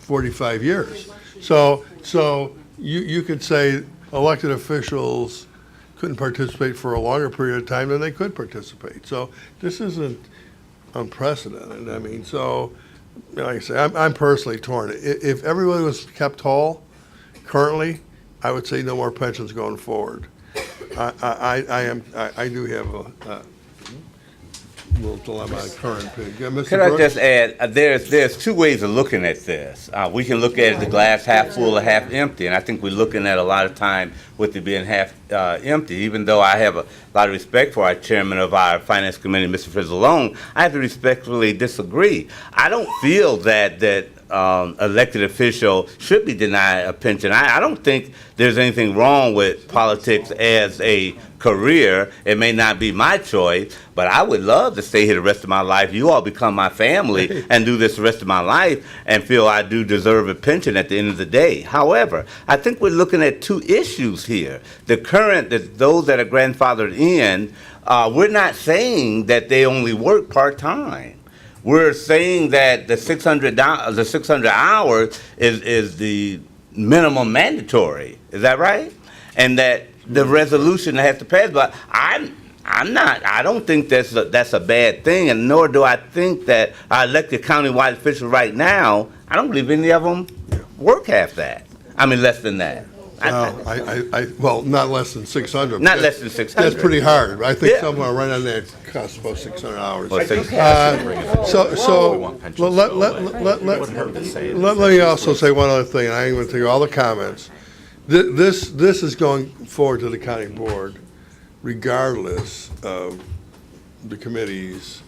45 years. So you could say elected officials couldn't participate for a longer period of time than they could participate. So this isn't unprecedented. I mean, so, like I say, I'm personally torn. If everyone was kept whole currently, I would say no more pensions going forward. I do have a little dilemma on current. Mr. Could I Brooks? just add, there's two ways of looking at this. We can look at the glass half full or half empty, and I think we're looking at a lot of time with it being half empty. Even though I have a lot of respect for our chairman of our finance committee, Mr. Frizzalone, I have to respectfully disagree. I don't feel that elected official should be denied a pension. I don't think there's anything wrong with politics as a career. It may not be my choice, but I would love to stay here the rest of my life. You all become my family and do this the rest of my life and feel I do deserve a pension at the end of the day. However, I think we're looking at two issues here. Those that are grandfathered in, we're not saying that they only work part-time. We're saying that the 600 hours is the minimum mandatory. Is that right? And that the resolution has to pass. But I don't think that's a bad thing, and nor do I think that our elected countywide officials right now, I don't believe any of them work half that. I mean, less than that. Well, not less than 600. Not less than 600. That's pretty hard. I think Yeah. somewhere right on that costs about 600 hours. Well, six- Let me also say one other thing, and I ain't gonna take all the comments. This is going forward to the county board regardless of the committee's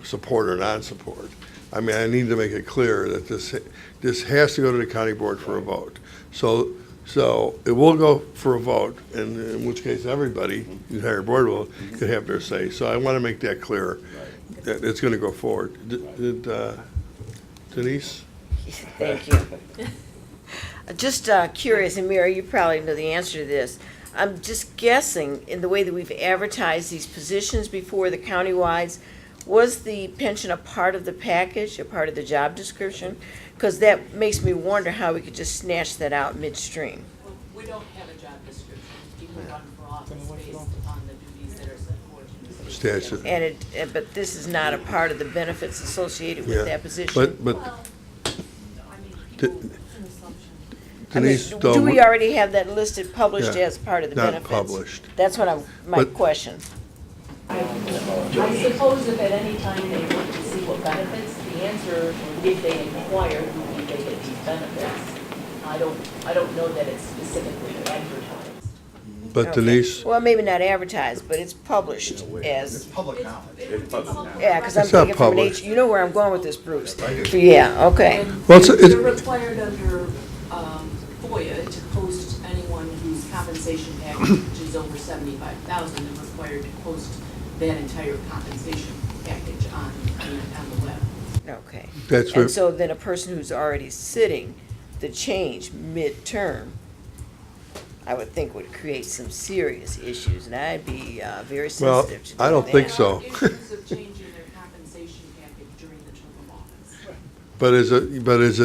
support or non-support. I mean, I need to make it clear that this has to go to the county board for a vote. So it will go for a vote, and in which case everybody, the entire board could have their say. So I want to make that clear, that it's going to go forward. Did Denise? Thank you. Just curious, and Mary, you probably know the answer to this. I'm just guessing, in the way that we've advertised these positions before the county-wides, was the pension a part of the package, a part of the job description? Because that makes me wonder how we could just snatch that out midstream. Well, we don't have a job description. People run for office based upon the duties that are set forth in the state. Statute. But this is not a part of the benefits associated with Yeah. that position. But I mean, Denise, do we already have that listed, published Yeah. as part of the Not benefits? published. That's what my But- question. I suppose if at any time they want to see what benefits, the answer, if they inquire, would be they get these benefits. I don't know that it's specifically advertised. But Okay. Denise, Well, maybe not advertised, but it's published as, Public knowledge. yeah, because I'm It's not thinking from an published. you know where I'm going with this, Bruce. Yeah, okay. Well, They're required under FOIA to post anyone whose compensation package is over 75,000, they're required to post that entire compensation package on the web. Okay. That's And what- so then a person who's already sitting the change midterm, I would think would create some serious issues, and I'd be very well, sensitive to I don't doing think that. so. Issues of changing their compensation package during the term of office. But is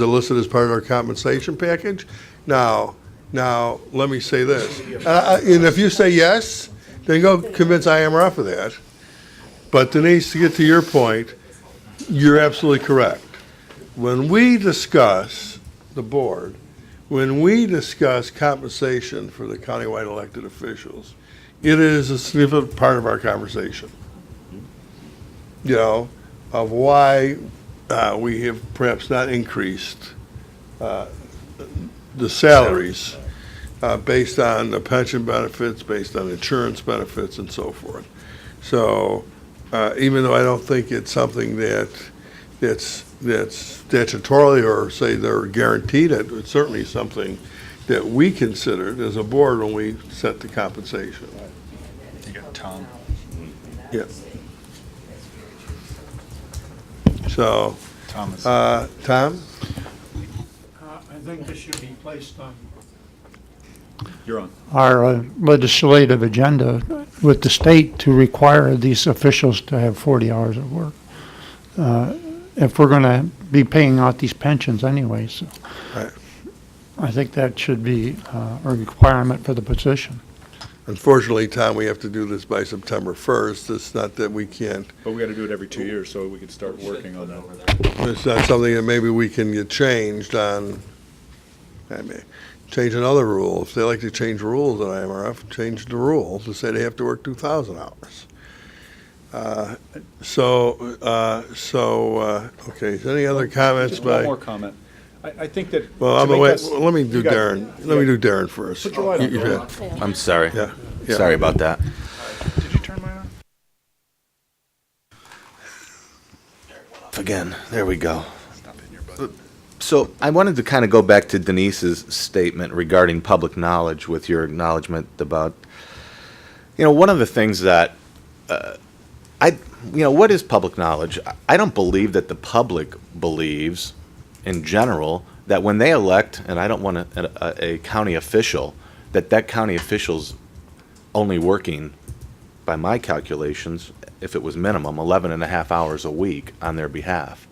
it listed as part of our compensation package? Now, let me say this. And if you say yes, then go convince IMRF of that. But Denise, to get to your point, you're absolutely correct. When we discuss, the board, when we discuss compensation for the countywide elected officials, it is a significant part of our conversation. You know, of why we have perhaps not increased the salaries based on the pension benefits, based on insurance benefits, and so forth. So even though I don't think it's something that's statutorily or say they're guaranteed it, it's certainly something that we considered as a board when we set the compensation. You got Tom. Yeah. So, Thomas. Tom? I think this should be placed on You're on. our legislative agenda with the state to require these officials to have 40 hours of work. If we're going to be paying out these pensions anyway, so Right. I think that should be a requirement for the position. Unfortunately, Tom, we have to do this by September 1st. It's not that we can't, But we got to do it every 2 years, so we could start working on that. it's not something that maybe we can get changed on, I mean, change another rule. If they like to change rules at IMRF, change the rule to say they have to work 2,000 hours. Okay, is there any other comments Just by? one more comment. I think that. Well, to I'm make away, us- let me do You got it. Darren, let me do Darren first. Put your light on. You- you- I'm sorry. Yeah, yeah. Sorry about that. Did you turn mine on? Again, there we go. So I wanted to kind of go back to Denise's statement regarding public knowledge with your acknowledgement about, one of the things that, what is public knowledge? I don't believe that the public believes, in general, that when they elect, and I don't want a county official, that county official's only working, by my calculations, if it was minimum, 11 and a half hours a week on their behalf.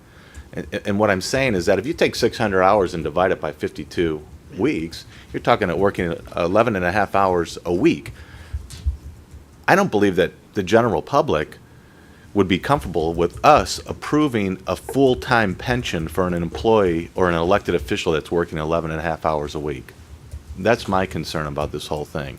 And what I'm saying is that if you take 600 hours and divide it by 52 weeks, you're talking at working 11 and a half hours a week. I don't believe that the general public would be comfortable with us approving a full-time pension for an employee or an elected official that's working 11 and a half hours a week. That's my concern about this whole thing.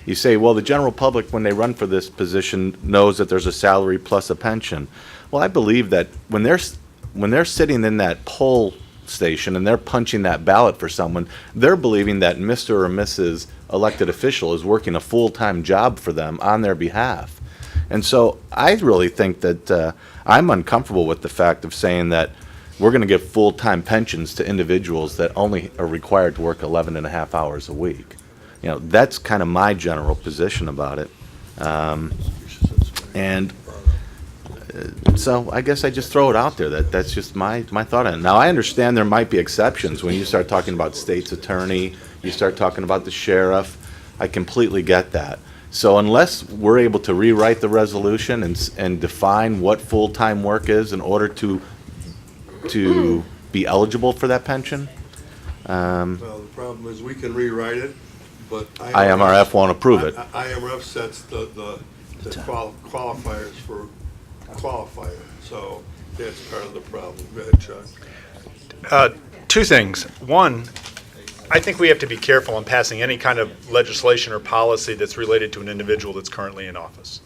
You say, well, the general public, when they run for this position, knows that there's a salary plus a pension. Well, I believe that when they're sitting in that poll station and they're punching that ballot for someone, they're believing that Mr. or Mrs. elected official is working a full-time job for them on their behalf. And so I really think that I'm uncomfortable with the fact of saying that we're going to give full-time pensions to individuals that only are required to work 11 and a half hours a week. You know, that's kind of my general position about it. So I guess I just throw it out there that's just my thought on it. Now, I understand there might be exceptions when you start talking about state's attorney, you start talking about the sheriff. I completely get that. So unless we're able to rewrite the resolution and define what full-time work is in order to be eligible for that pension, Well, the problem is we can rewrite it, but IMRF won't approve it. IMRF sets the qualifiers for qualifier, so that's part of the problem. Go ahead, Chuck. Two things. One, I think we have to be careful in passing any kind of legislation or policy that's related to an individual that's currently in office.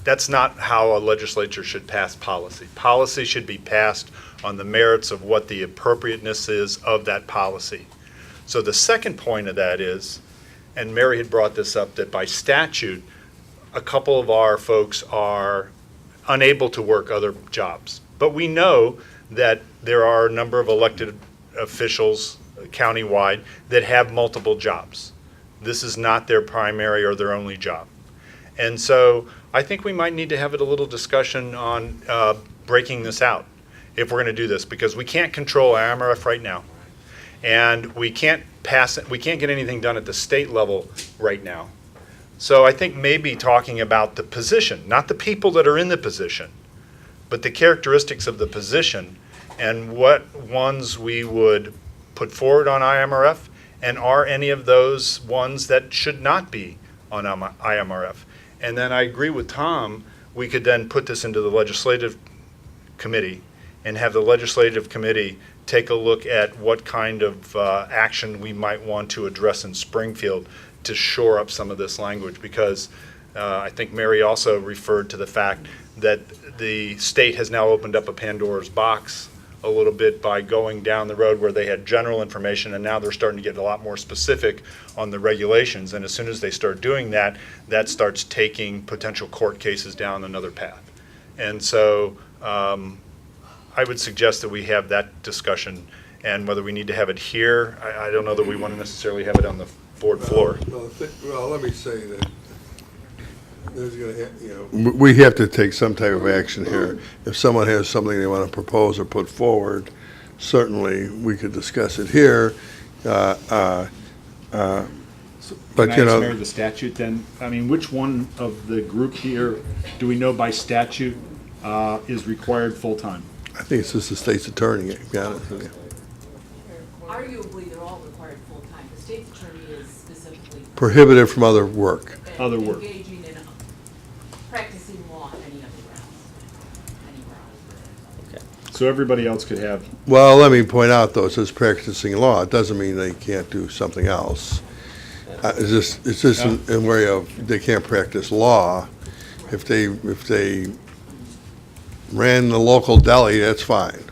That's not how a legislature should pass policy. Policy should be passed on the merits of what the appropriateness is of that policy. So the second point of that is, and Mary had brought this up, that by statute, a couple of our folks are unable to work other jobs. But we know that there are a number of elected officials countywide that have multiple jobs. This is not their primary or their only job. And so I think we might need to have a little discussion on breaking this out if we're going to do this, because we can't control IMRF right now. And we can't get anything done at the state level right now. So I think maybe talking about the position, not the people that are in the position, but the characteristics of the position and what ones we would put forward on IMRF, and are any of those ones that should not be on IMRF. And then I agree with Tom, we could then put this into the legislative committee and have the legislative committee take a look at what kind of action we might want to address in Springfield to shore up some of this language, because I think Mary also referred to the fact that the state has now opened up a Pandora's box a little bit by going down the road where they had general information, and now they're starting to get a lot more specific on the regulations. And as soon as they start doing that, that starts taking potential court cases down another path. And so I would suggest that we have that discussion, and whether we need to have it here, I don't know that we want to necessarily have it on the board floor. Well, let me say that there's gonna, we have to take some type of action here. If someone has something they want to propose or put forward, certainly we could discuss it here. But Can I ask Mary the statute then? I mean, which one of the group here do we know by statute is required full-time? I think it's just the state's attorney, got it. Arguably, they're all required full-time. The state's attorney is specifically Prohibited from other work. Other work. engaging in practicing law on any other grounds. So everybody else could have. Well, let me point out, though, it says practicing law. It doesn't mean they can't do something else. It's just in way of, they can't practice law. If they ran the local deli, that's fine.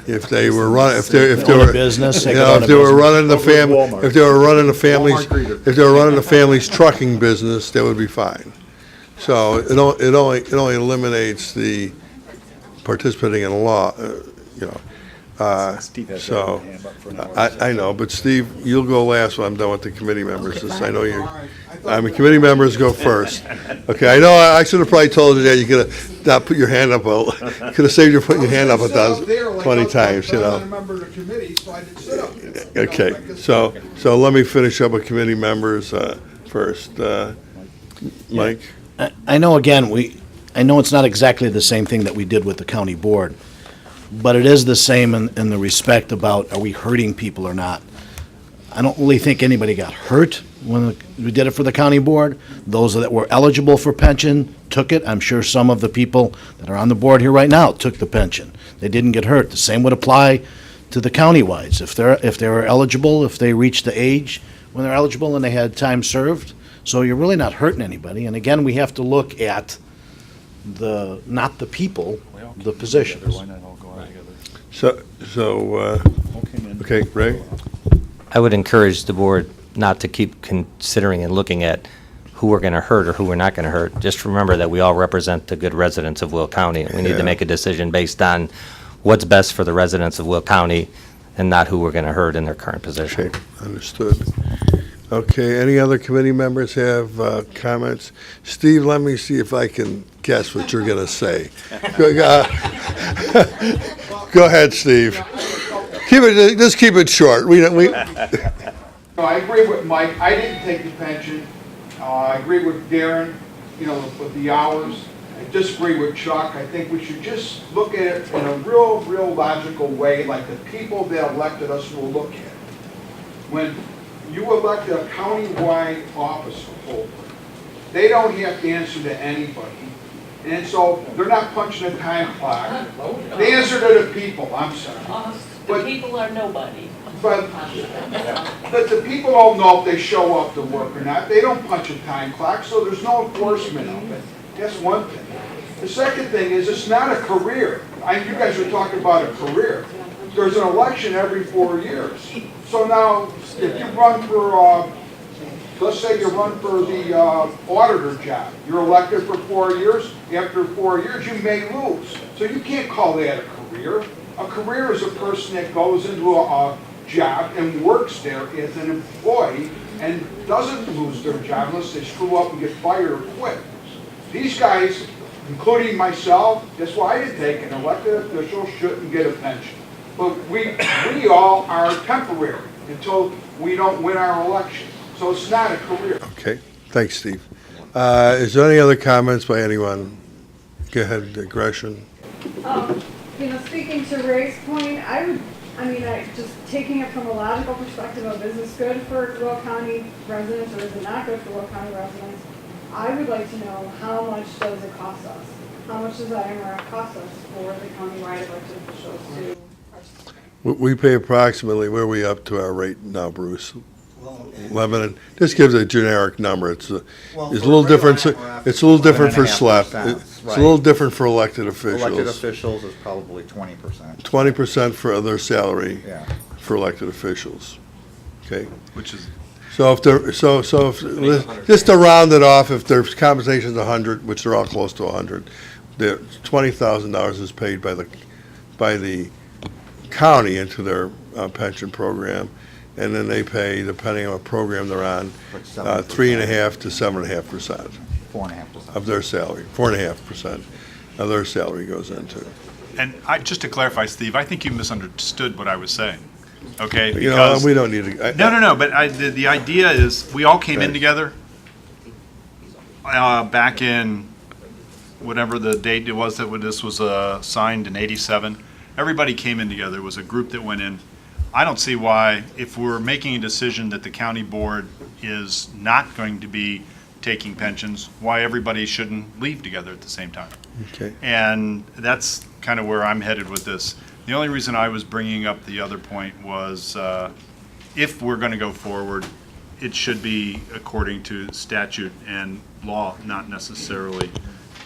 If they were running, if they Own a were, business, you they know, could own if a they were business. running the family, Walmart. if they were running the family's, Walmart greeter. if they were running the family's trucking business, that would be fine. So it only eliminates the participating in law, you know. Steve has So, their hand up for an hour. I know, but Steve, you'll go last when I'm done with the committee members, since I know you, committee members go first. Okay, I know, I should have probably told you that, you could have not put your hand up, could have saved you putting your hand up 20 times, you know. I'm a member of the committee, so I didn't sit up here. Okay, so let me finish up with committee members first. Mike? I know, again, I know it's not exactly the same thing that we did with the county board, but it is the same in the respect about, are we hurting people or not? I don't really think anybody got hurt when we did it for the county board. Those that were eligible for pension took it. I'm sure some of the people that are on the board here right now took the pension. They didn't get hurt. The same would apply to the county-wides. If they were eligible, if they reached the age when they're eligible and they had time served. So you're really not hurting anybody. And again, we have to look at not the people, the positions. Okay, Ray? I would encourage the board not to keep considering and looking at who we're going to hurt or who we're not going to hurt. Just remember that we all represent the good residents of Will County, and we need to make a decision based on what's best for the residents of Will County and not who we're going to hurt in their current position. Okay, understood. Okay, any other committee members have comments? Steve, let me see if I can guess what you're going to say. Go ahead, Steve. Just keep it short. No, I agree with Mike. I didn't take the pension. I agree with Darren, with the hours. I disagree with Chuck. I think we should just look at it in a real logical way, like the people that elected us will look at it. When you elect a county-wide office holder, they don't have to answer to anybody. And so they're not punching a time clock. They answer to the people, I'm sorry. The people are nobody. But the people don't know if they show up to work or not. They don't punch a time clock, so there's no enforcement of it. That's one thing. The second thing is it's not a career. You guys were talking about a career. There's an election every 4 years. So now, if you run for, let's say you run for the auditor job, you're elected for 4 years. After 4 years, you may lose. So you can't call that a career. A career is a person that goes into a job and works there as an employee and doesn't lose their job unless they screw up and get fired or quit. These guys, including myself, that's why I didn't take an elected official shouldn't get a pension. But we all are temporary until we don't win our election. So it's not a career. Okay, thanks, Steve. Is there any other comments by anyone? Go ahead, Gresham. Speaking to Ray's point, just taking it from a logical perspective of is this good for Will County residents or is it not good for Will County residents? I would like to know how much does it cost us? How much does that MRF cost us for the county-wide elected officials to participate? We pay approximately, where are we up to our rate now, Bruce? 11. This gives a generic number. It's a little different. It's a little different for SLEP. It's a little different for elected officials. Elected officials is probably 20%. 20% for their salary. Yeah. For elected officials. Okay. Which is. So if just to round it off, if their compensation is 100, which they're all close to 100, the $20,000 is paid by the county into their pension program. And then they pay, depending on what program they're on, 3.5% to 7.5%. 4.5%. Of their salary. 4.5% of their salary goes into. And just to clarify, Steve, I think you misunderstood what I was saying. Okay? We don't need to. No. But the idea is we all came in together back in whatever the date it was that this was signed in '87. Everybody came in together. It was a group that went in. I don't see why, if we're making a decision that the county board is not going to be taking pensions, why everybody shouldn't leave together at the same time. Okay. And that's kind of where I'm headed with this. The only reason I was bringing up the other point was if we're going to go forward, it should be according to statute and law, not necessarily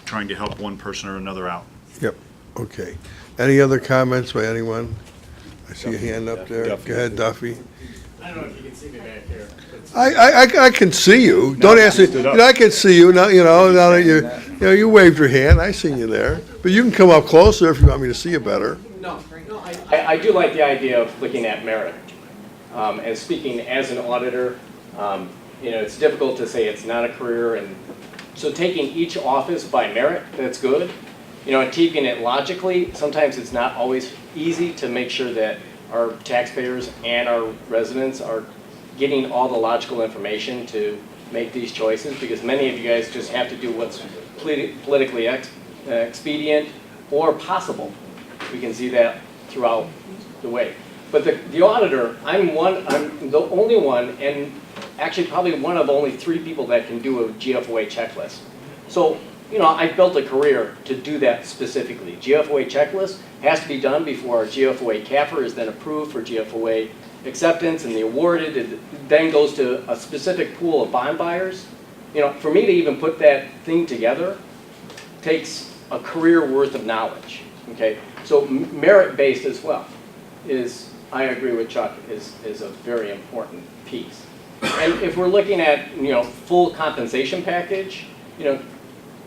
trying to help one person or another out. Yep. Okay. Any other comments by anyone? I see a hand up there. Go ahead, Duffy. I don't know if you can see me back here. I can see you. Don't ask me. I can see you now. Now that you waved your hand, I see you there. But you can come up closer if you want me to see you better. No, I do like the idea of looking at merit. And speaking as an auditor, it's difficult to say it's not a career, and so taking each office by merit, that's good. And taking it logically, sometimes it's not always easy to make sure that our taxpayers and our residents are getting all the logical information to make these choices, because many of you guys just have to do what's politically expedient or possible. We can see that throughout the way. But the auditor, I'm the only one, and actually probably one of only 3 people that can do a GFOA checklist. So, I've built a career to do that specifically. GFOA checklist has to be done before our GFOA CAFR is then approved for GFOA acceptance and the awarded. It then goes to a specific pool of bond buyers. For me to even put that thing together takes a career worth of knowledge. Okay, so merit-based as well is, I agree with Chuck, is a very important piece. And if we're looking at full compensation package,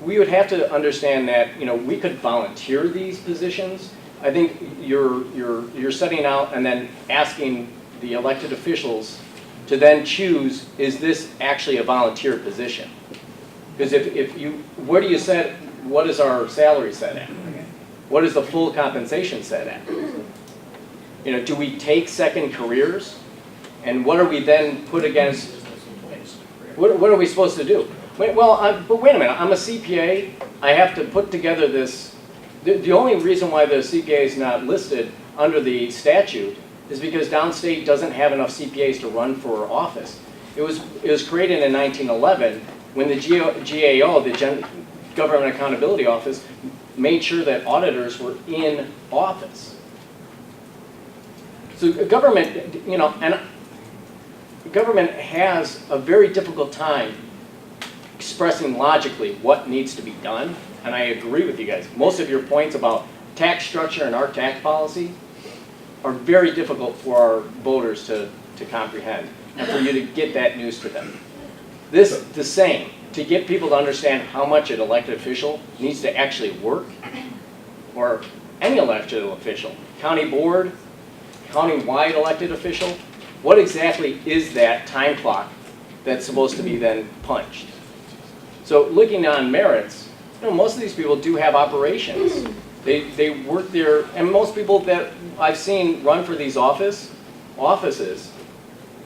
we would have to understand that we could volunteer these positions. I think you're setting out and then asking the elected officials to then choose, is this actually a volunteer position? Because if you, where do you set, what is our salary set at? What is the full compensation set at? Do we take second careers? And what are we then put against, what are we supposed to do? But wait a minute, I'm a CPA, I have to put together this, the only reason why the CPA is not listed under the statute is because downstate doesn't have enough CPAs to run for office. It was created in 1911 when the GAO, the Government Accountability Office, made sure that auditors were in office. So government, and government has a very difficult time expressing logically what needs to be done, and I agree with you guys. Most of your points about tax structure and our tax policy are very difficult for our voters to comprehend and for you to get that news to them. This, the same, to get people to understand how much an elected official needs to actually work, or any elected official, county board, county-wide elected official, what exactly is that time clock that's supposed to be then punched? So looking on merits, most of these people do have operations. They work there, and most people that I've seen run for these offices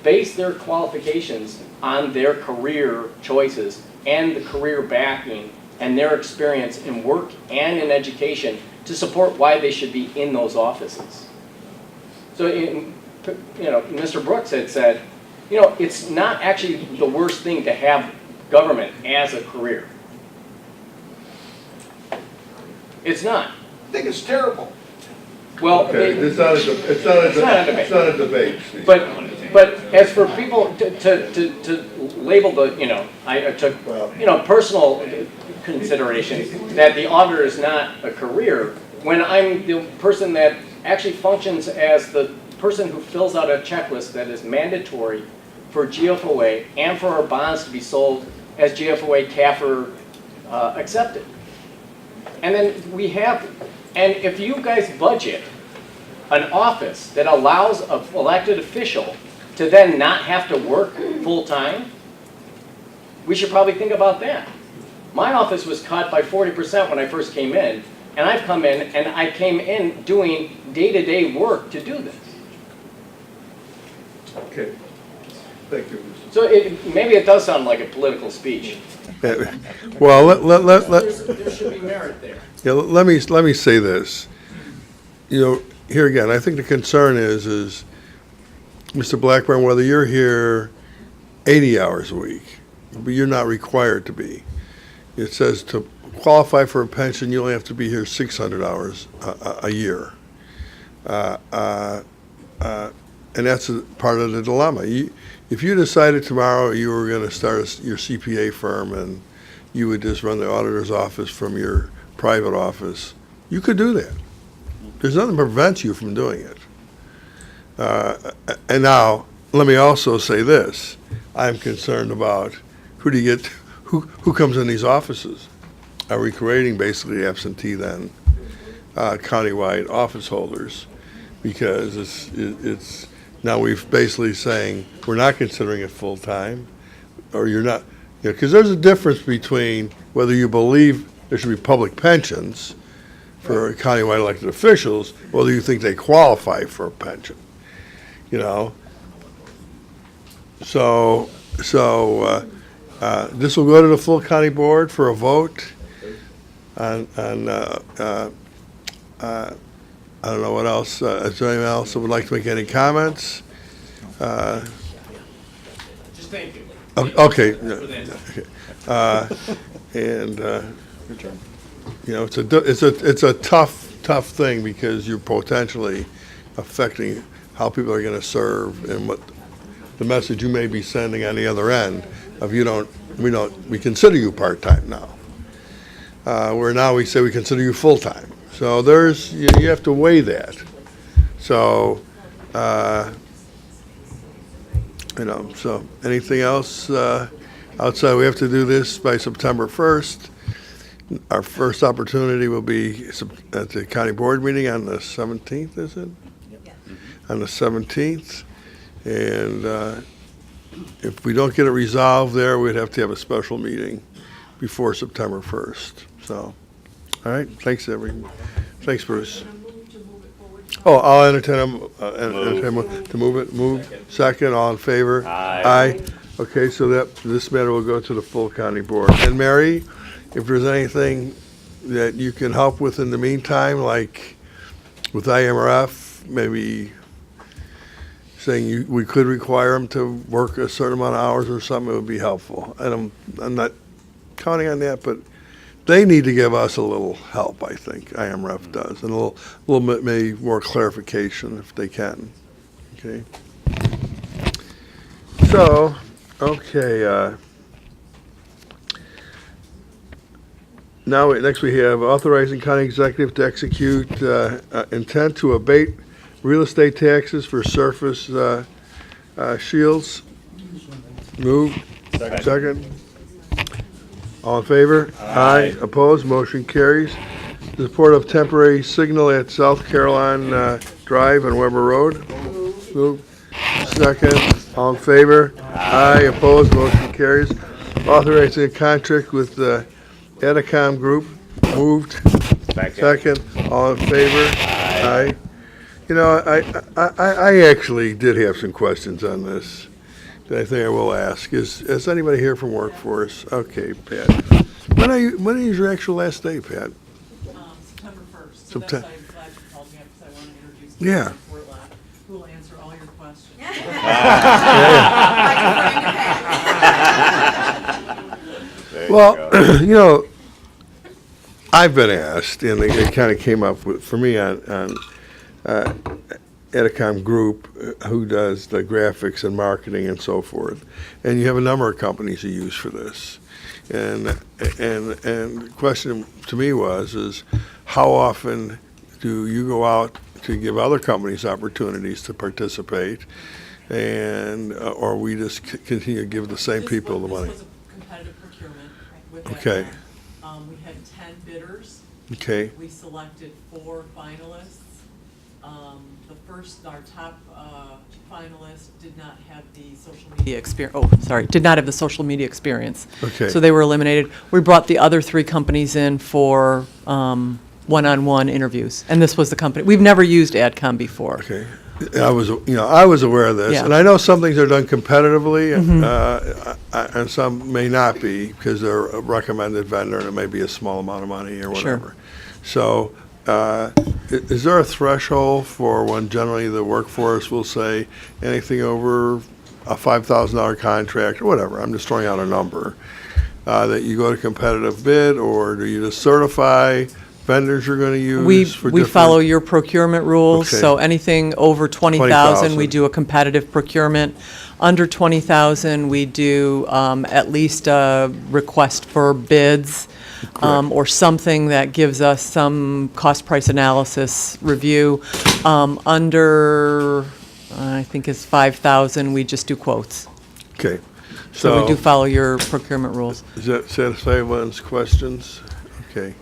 base their qualifications on their career choices and the career backing and their experience in work and in education to support why they should be in those offices. So, Mr. Brooks had said, it's not actually the worst thing to have government as a career. It's not. I think it's terrible. Well, Okay, it's not a debate. Steve. But as for people to label the, I took, personal considerations that the auditor is not a career, when I'm the person that actually functions as the person who fills out a checklist that is mandatory for GFOA and for our bonds to be sold as GFOA CAFR accepted. And then we have, and if you guys budget an office that allows an elected official to then not have to work full-time, we should probably think about that. My office was cut by 40% when I first came in, and I've come in and I came in doing day-to-day work to do this. Okay, thank you. So maybe it does sound like a political speech. Well, There should be merit there. Yeah, let me say this. Here again, I think the concern is Mr. Blackburn, whether you're here 80 hours a week, but you're not required to be. It says to qualify for a pension, you only have to be here 600 hours a year. And that's part of the dilemma. If you decided tomorrow you were going to start your CPA firm and you would just run the auditor's office from your private office, you could do that. There's nothing that prevents you from doing it. And now, let me also say this. I'm concerned about who comes in these offices. Are we creating basically absentee then countywide office holders? Because it's now we've basically saying we're not considering it full-time, or you're not, because there's a difference between whether you believe there should be public pensions for countywide elected officials, whether you think they qualify for a pension, So this will go to the full county board for a vote on I don't know what else. Is there anyone else that would like to make any comments? Just thank you. Okay. For that. And, you know, it's a tough thing because you're potentially affecting how people are gonna serve and what the message you may be sending on the other end of we consider you part-time now. Where now we say we consider you full-time. So you have to weigh that. So, so anything else outside? We have to do this by September 1st. Our first opportunity will be at the county board meeting on the 17th, is it? On the 17th. And if we don't get it resolved there, we'd have to have a special meeting before September 1st. So, all right, thanks, everyone. Thanks, Bruce. Oh, I'll entertain to move it. Second, all in favor? Aye. Okay, so this matter will go to the full county board. And Mary, if there's anything that you can help with in the meantime, like with IMRF, maybe saying we could require them to work a certain amount of hours or something, it would be helpful. And I'm not counting on that, but they need to give us a little help, I think, IMRF does, and a little bit maybe more clarification if they can. Okay. So, okay, next we have authorizing county executive to execute intent to abate real estate taxes for surface shields. Moved. Second. All in favor? Aye. Opposed? Motion carries. Support of temporary signal at South Caroline Drive and Weber Road. Moved. Second. All in favor? Aye. Opposed? Motion carries. Authorizing a contract with the Edicom Group. Moved. Second. All in favor? Aye. You know, I actually did have some questions on this that I think I will ask. Is anybody here from Workforce? Okay, Pat. When is your actual last day, Pat? September 1st. So that's why I'm glad you called me up because I want to introduce you Yeah. to Portland, who will answer all your questions. Well, you know, I've been asked, and it kind of came up for me on Edicom Group, who does the graphics and marketing and so forth. And you have a number of companies you use for this. And the question to me is how often do you go out to give other companies opportunities to participate, and or we just continue to give the same people the money? This was a competitive procurement with Okay. Edicom. We had 10 bidders. Okay. We selected 4 finalists. Our top finalist did not have the social media experience. Did not have the social media experience. Okay. So they were eliminated. We brought the other 3 companies in for one-on-one interviews, and this was the company. We've never used AdCom before. Okay. I was aware of this, Yeah. and I know some things are done competitively, and some may not be because they're a recommended vendor and it may be a small amount of money or whatever. So, is there a threshold for when generally the workforce will say anything over a $5,000 contract or whatever? I'm just throwing out a number that you go to competitive bid, or do you just certify vendors you're going to use for We different? follow your procurement rules, Okay. so anything over 20,000, we 20,000. do a competitive procurement. Under 20,000, we do at least a request for bids, or something that gives us some cost-price analysis review. Under, I think it's 5,000, we just do quotes. Okay. So we do follow your procurement rules. Does that satisfy everyone's questions? Okay.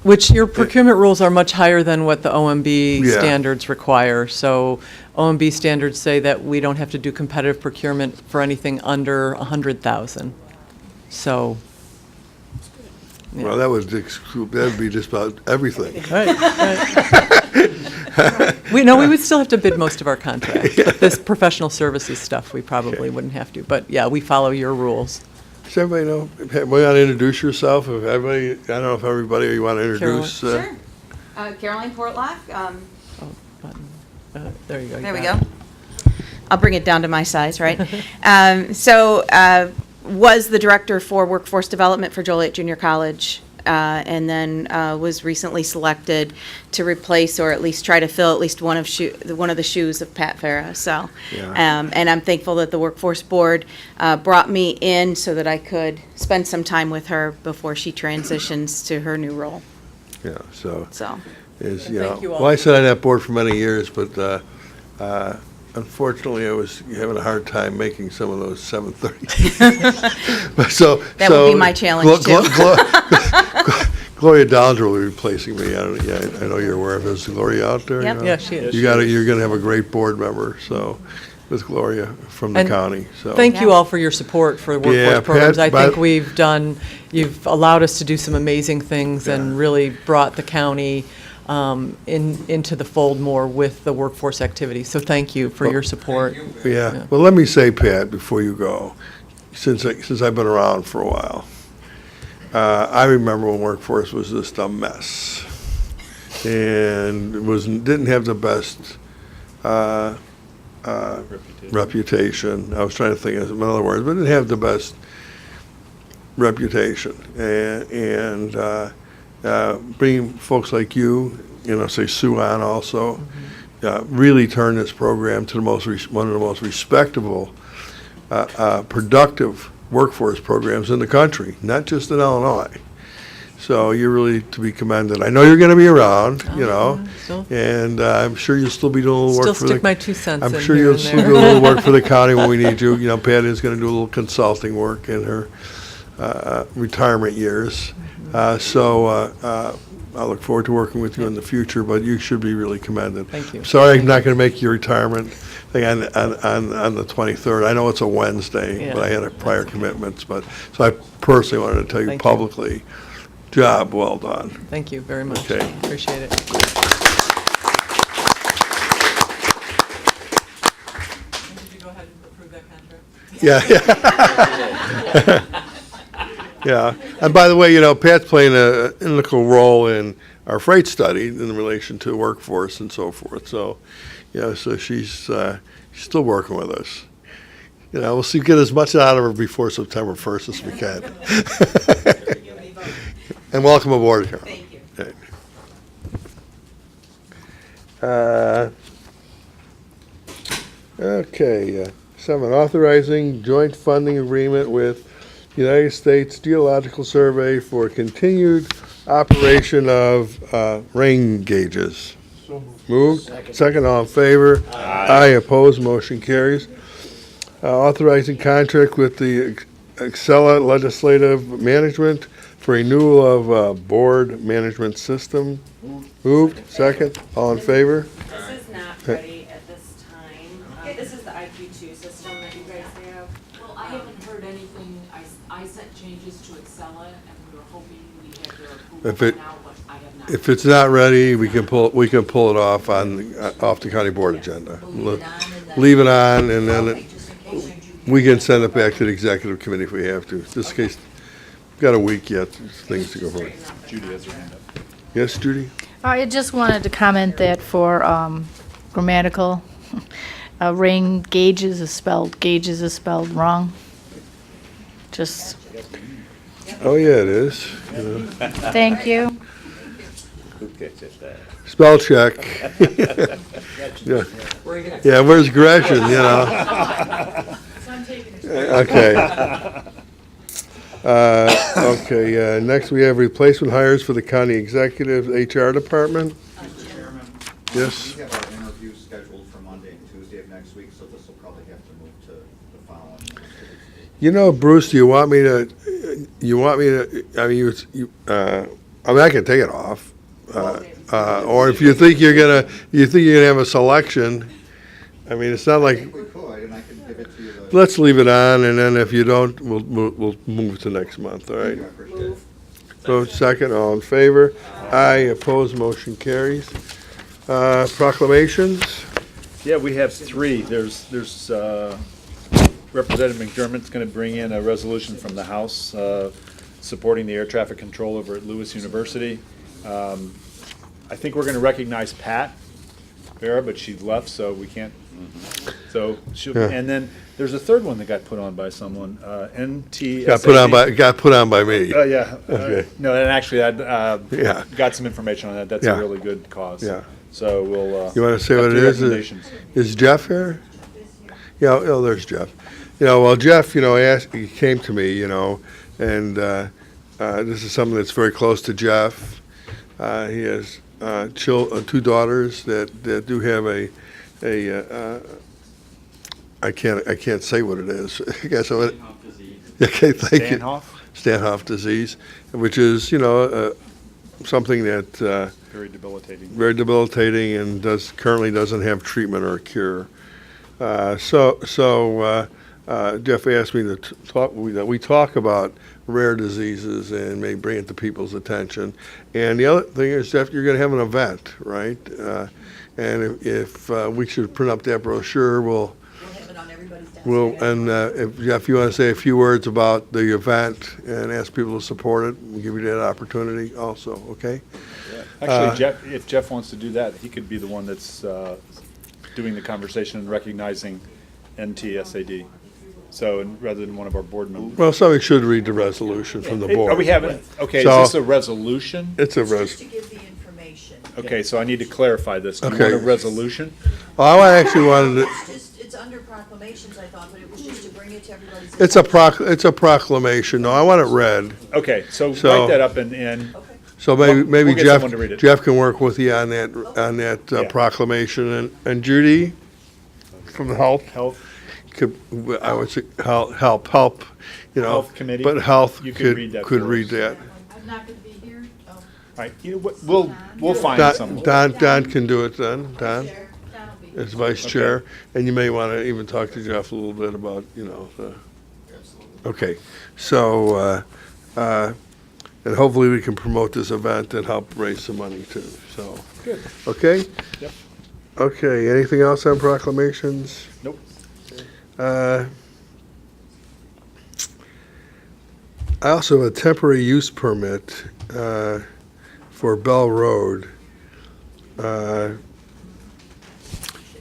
Which your procurement rules are much higher than what the OMB Yeah. standards require. So OMB standards say that we don't have to do competitive procurement for anything under 100,000. So. yeah. Well, that would be just about everything. Right. We would still have to bid most of our contracts. But this professional services stuff, we probably wouldn't have to. But yeah, we follow your rules. Does everybody know? We want to introduce yourself. If everybody, I don't know if everybody you want to introduce. Sure. Caroline Portlock. There you go. There we got go. I'll bring it down to my size, right? Was the director for workforce development for Joliet Junior College, and then was recently selected to replace or at least try to fill at least one of the shoes of Pat Farah. So, and I'm thankful that the workforce board brought me in so that I could spend some time with her before she transitions to her new role. Yeah, so. Is, you Thank know, you all. well, I sat on that board for many years, but unfortunately, I was having a hard time making some of those 7:30. But so That will be my challenge, too. Gloria Downs will be replacing me. I know you're aware of it. Is Gloria out there? Yep. You know? Yeah, she is. You're gonna have a great board member, so, with Gloria from the And county, so. Thank you all for your support for Yeah, workforce programs. I Pat, think you've allowed us to do some amazing things and really brought the county into the fold more with the workforce activity. So thank you for your support. Yeah, well, let me say, Pat, before you go, since I've been around for a while, I remember when workforce was just a mess, and didn't have the best reputation. I was trying to think of other words, but didn't have the best reputation, and bringing folks like you, say Sue on also, really turned this program to one of the most respectable, productive workforce programs in the country, not just in Illinois. So you're really to be commended. I know you're going to be around, and I'm sure you'll still be doing a little work for Still stick my 2 cents I'm in sure here you'll and still there. do a little work for the county when we need you. Pat is going to do a little consulting work in her retirement years. I look forward to working with you in the future, but you should be really commended. Thank you. Sorry I'm not going to make your retirement thing on the 23rd. I know it's a Wednesday, but I had a prior commitments. So I personally wanted to tell you Thank you. publicly, job well done. Thank you very much. Okay. Appreciate it. Yeah. Yeah. And by the way, Pat's playing an integral role in our freight study in relation to workforce and so forth. So, so she's still working with us. We'll get as much out of her before September 1st as we can. And welcome aboard, Carol. Thank you. Okay. 7, authorizing joint funding agreement with United States Geological Survey for continued operation of rain gauges. Moved. Second, all in favor? Aye. Opposed, motion carries. Authorizing contract with the Excella Legislative Management for renewal of board management system. Moved. Second, all in favor? This is not ready at this time. This is the IQ2 system that you guys have. Well, I haven't heard anything. I sent changes to Excella, and we were hoping we had their approval If it- by now, but I have not. If it's not ready, we can pull it off off the county board agenda. Leave it on, and then we can send it back to the executive committee if we have to. This case, we've got a week yet, there's things to go for. Judy has her hand up. Yes, Judy? I just wanted to comment that for grammatical, rain gauges is spelled wrong. Just, Oh, yeah, it is. thank you. Who catches that? Spell check. Yeah. Yeah, where's Gresham, Okay. Okay, next we have replacement hires for the county executive HR department. Yes. We have our interviews scheduled for Monday and Tuesday of next week, so this will probably have to move to the following. Bruce, do you want me to, I can take it off. Or if you think you're gonna have a selection, it's not like, We could, and I can give it to you. let's leave it on, and then if you don't, we'll move to next month, all right? Vote second, all in favor? Aye, opposed, motion carries. Proclamations? Yeah, we have 3. There's Representative McDermott's going to bring in a resolution from the House supporting the air traffic control over at Lewis University. I think we're going to recognize Pat Farah, but she left, so we can't So, Yeah. and then there's a third one that got put on by someone, NTSAD. Got put on by me. Oh, yeah. Okay. No, and actually, I Yeah. got some information on that. That's Yeah. a really good cause. Yeah. So we'll. You want to say what it is? Is Jeff here? Yeah, oh, there's Jeff. Well, Jeff, he came to me, and this is something that's very close to Jeff. He has two daughters that do have I can't say what it is. I guess okay, thank you. Stanhoff disease, which is something that Very debilitating. very debilitating and currently doesn't have treatment or cure. Jeff asked me that we talk about rare diseases and may bring it to people's attention. And the other thing is, Jeff, you're going to have an event, right? And if we should print up that brochure, we'll have it on everybody's desk. if Jeff, you want to say a few words about the event and ask people to support it, we'll give you that opportunity also, okay? Actually, if Jeff wants to do that, he could be the one that's doing the conversation and recognizing NTSAD. So, rather than one of our board members. Well, somebody should read the resolution from the board. Are we having, okay, So- is this a resolution? It's a Just to give the information. Okay, so I need to clarify this. Do you Okay. want a resolution? Well, I actually wanted to, It's under proclamations, I thought, but it was just to bring it to everybody's. it's a proclamation. No, I want it read. Okay, so So- write that up and So maybe We'll get Jeff, someone to read it. Jeff can work with you on that Yeah. proclamation. And Judy, from the health, could, I would say, help, Health committee, but health you could read that for us. that. I'm not gonna be here. Oh. all right, we'll find someone. Don can do it then, Don, Don'll be. as vice chair. And you may want to even talk to Jeff a little bit about, okay. So, and hopefully we can promote this event and help raise some money too, so. Good. Okay? Yep. Okay, anything else on proclamations? Nope. I also have a temporary use permit for Bell Road.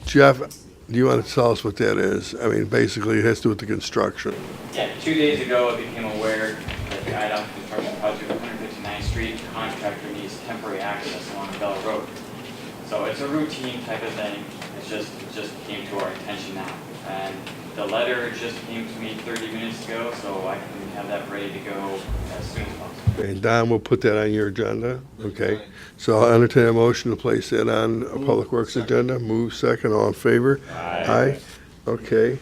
Jeff, do you want to tell us what that is? I mean, basically, it has to do with the construction. Yeah, 2 days ago, I became aware that the IDOT construction project on 159th Street, the contractor needs temporary access along Bell Road. So it's a routine type of thing. It just came to our attention now. And the letter just came to me 30 minutes ago, so I can have that ready to go as soon as possible. And Don will put that on your agenda, okay? So I'll entertain a motion to place that on a Public Works agenda. Move second, all in favor? Aye. Okay.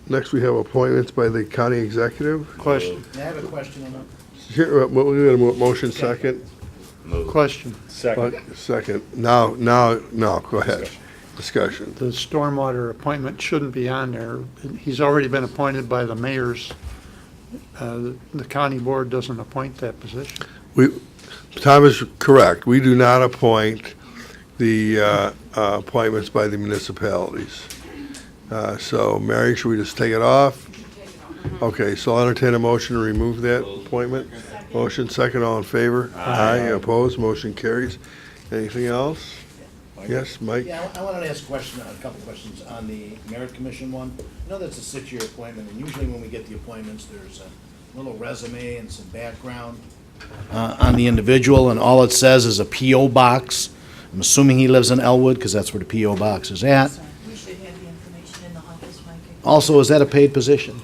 Next, we have appointments by the county executive. Question. I have a question on that. Here, we got a motion second. Question. Second. Second. Now, go ahead. Discussion. The stormwater appointment shouldn't be on there. He's already been appointed by the mayors. The county board doesn't appoint that position. Tom is correct. We do not appoint the appointments by the municipalities. So, Mary, should we just take it off? Okay, so I'll entertain a motion to remove that appointment. Motion second, all in favor? Aye. Opposed, motion carries. Anything else? Yes, Mike? Yeah, I wanted to ask a couple questions on the merit commission one. I know that's a 6-year appointment, and usually when we get the appointments, there's a little resume and some background on the individual, and all it says is a P.O. box. I'm assuming he lives in Elwood, because that's where the P.O. box is at. We should have the information in the office, Mike. Also, is that a paid position?